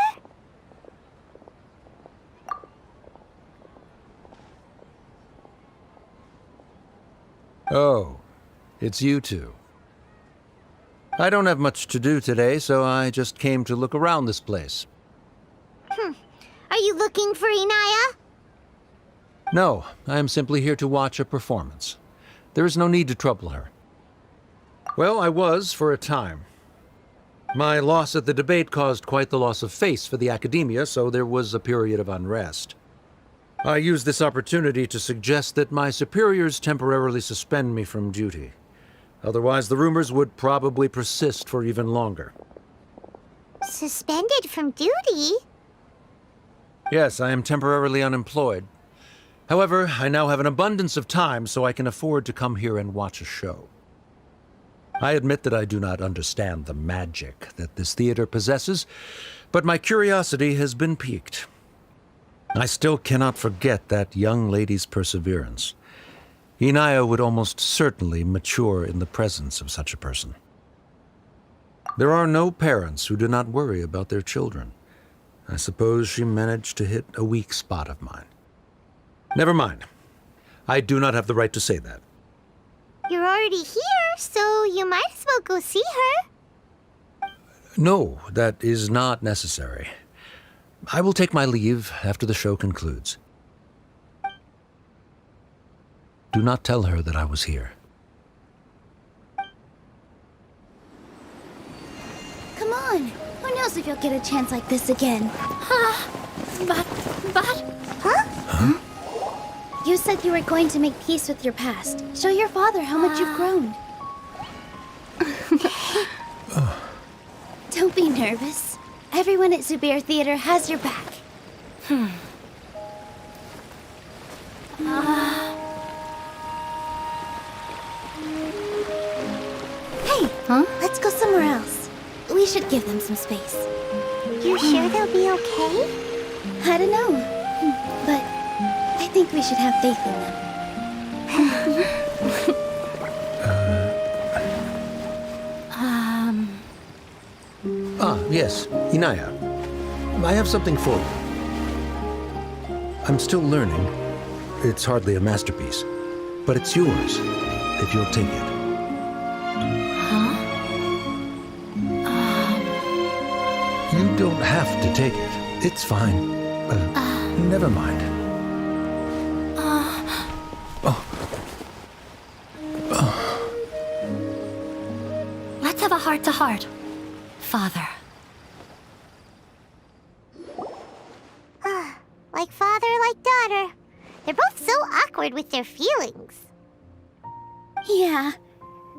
Oh, it's you two. I don't have much to do today, so I just came to look around this place. Are you looking for Inaya? No, I am simply here to watch a performance. There is no need to trouble her. Well, I was for a time. My loss at the debate caused quite the loss of face for the academia, so there was a period of unrest. I used this opportunity to suggest that my superiors temporarily suspend me from duty. Otherwise, the rumors would probably persist for even longer. Suspended from duty? Yes, I am temporarily unemployed. However, I now have an abundance of time, so I can afford to come here and watch a show. I admit that I do not understand the magic that this theater possesses, but my curiosity has been piqued. I still cannot forget that young lady's perseverance. Inaya would almost certainly mature in the presence of such a person. There are no parents who do not worry about their children. I suppose she managed to hit a weak spot of mine. Never mind. I do not have the right to say that. You're already here, so you might as well go see her. No, that is not necessary. I will take my leave after the show concludes. Do not tell her that I was here. Come on. Who knows if you'll get a chance like this again? But... Huh? You said you were going to make peace with your past. Show your father how much you've grown. Don't be nervous. Everyone at Zubair Theater has your back. Hey, let's go somewhere else. We should give them some space. You sure they'll be okay? I don't know, but I think we should have faith in them. Yes, Inaya. I have something for you. I'm still learning. It's hardly a masterpiece, but it's yours, if you'll take it. You don't have to take it. It's fine. Never mind. Let's have a heart-to-heart, Father. Like father, like daughter. They're both so awkward with their feelings. Yeah,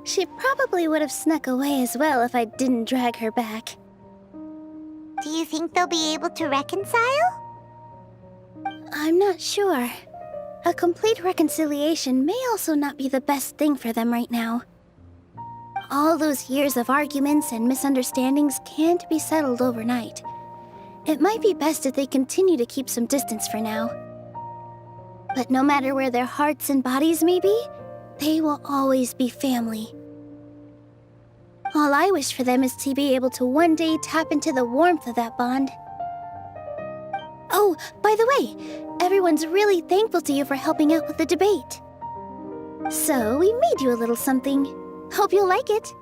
she probably would have snuck away as well if I didn't drag her back. Do you think they'll be able to reconcile? I'm not sure. A complete reconciliation may also not be the best thing for them right now. All those years of arguments and misunderstandings can't be settled overnight. It might be best if they continue to keep some distance for now. But no matter where their hearts and bodies may be, they will always be family. All I wish for them is to be able to one day tap into the warmth of that bond. Oh, by the way, everyone's really thankful to you for helping out with the debate. So, we made you a little something. Hope you'll like it.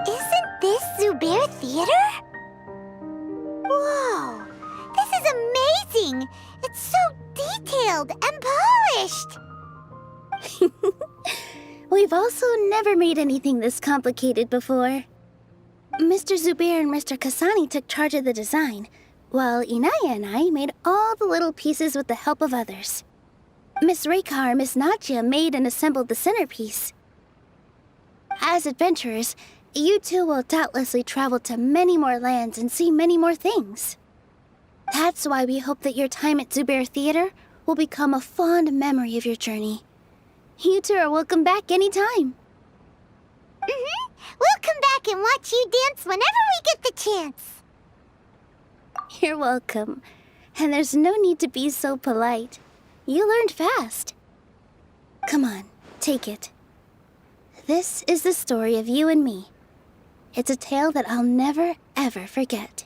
Isn't this Zubair Theater? Whoa! This is amazing! It's so detailed and polished! We've also never made anything this complicated before. Mr. Zubair and Mr. Kasani took charge of the design, while Inaya and I made all the little pieces with the help of others. Miss Reikar and Miss Nadia made and assembled the centerpiece. As adventurers, you two will doubtlessly travel to many more lands and see many more things. That's why we hope that your time at Zubair Theater will become a fond memory of your journey. You two are welcome back anytime. We'll come back and watch you dance whenever we get the chance. You're welcome. And there's no need to be so polite. You learned fast. Come on, take it. This is the story of you and me. It's a tale that I'll never, ever forget.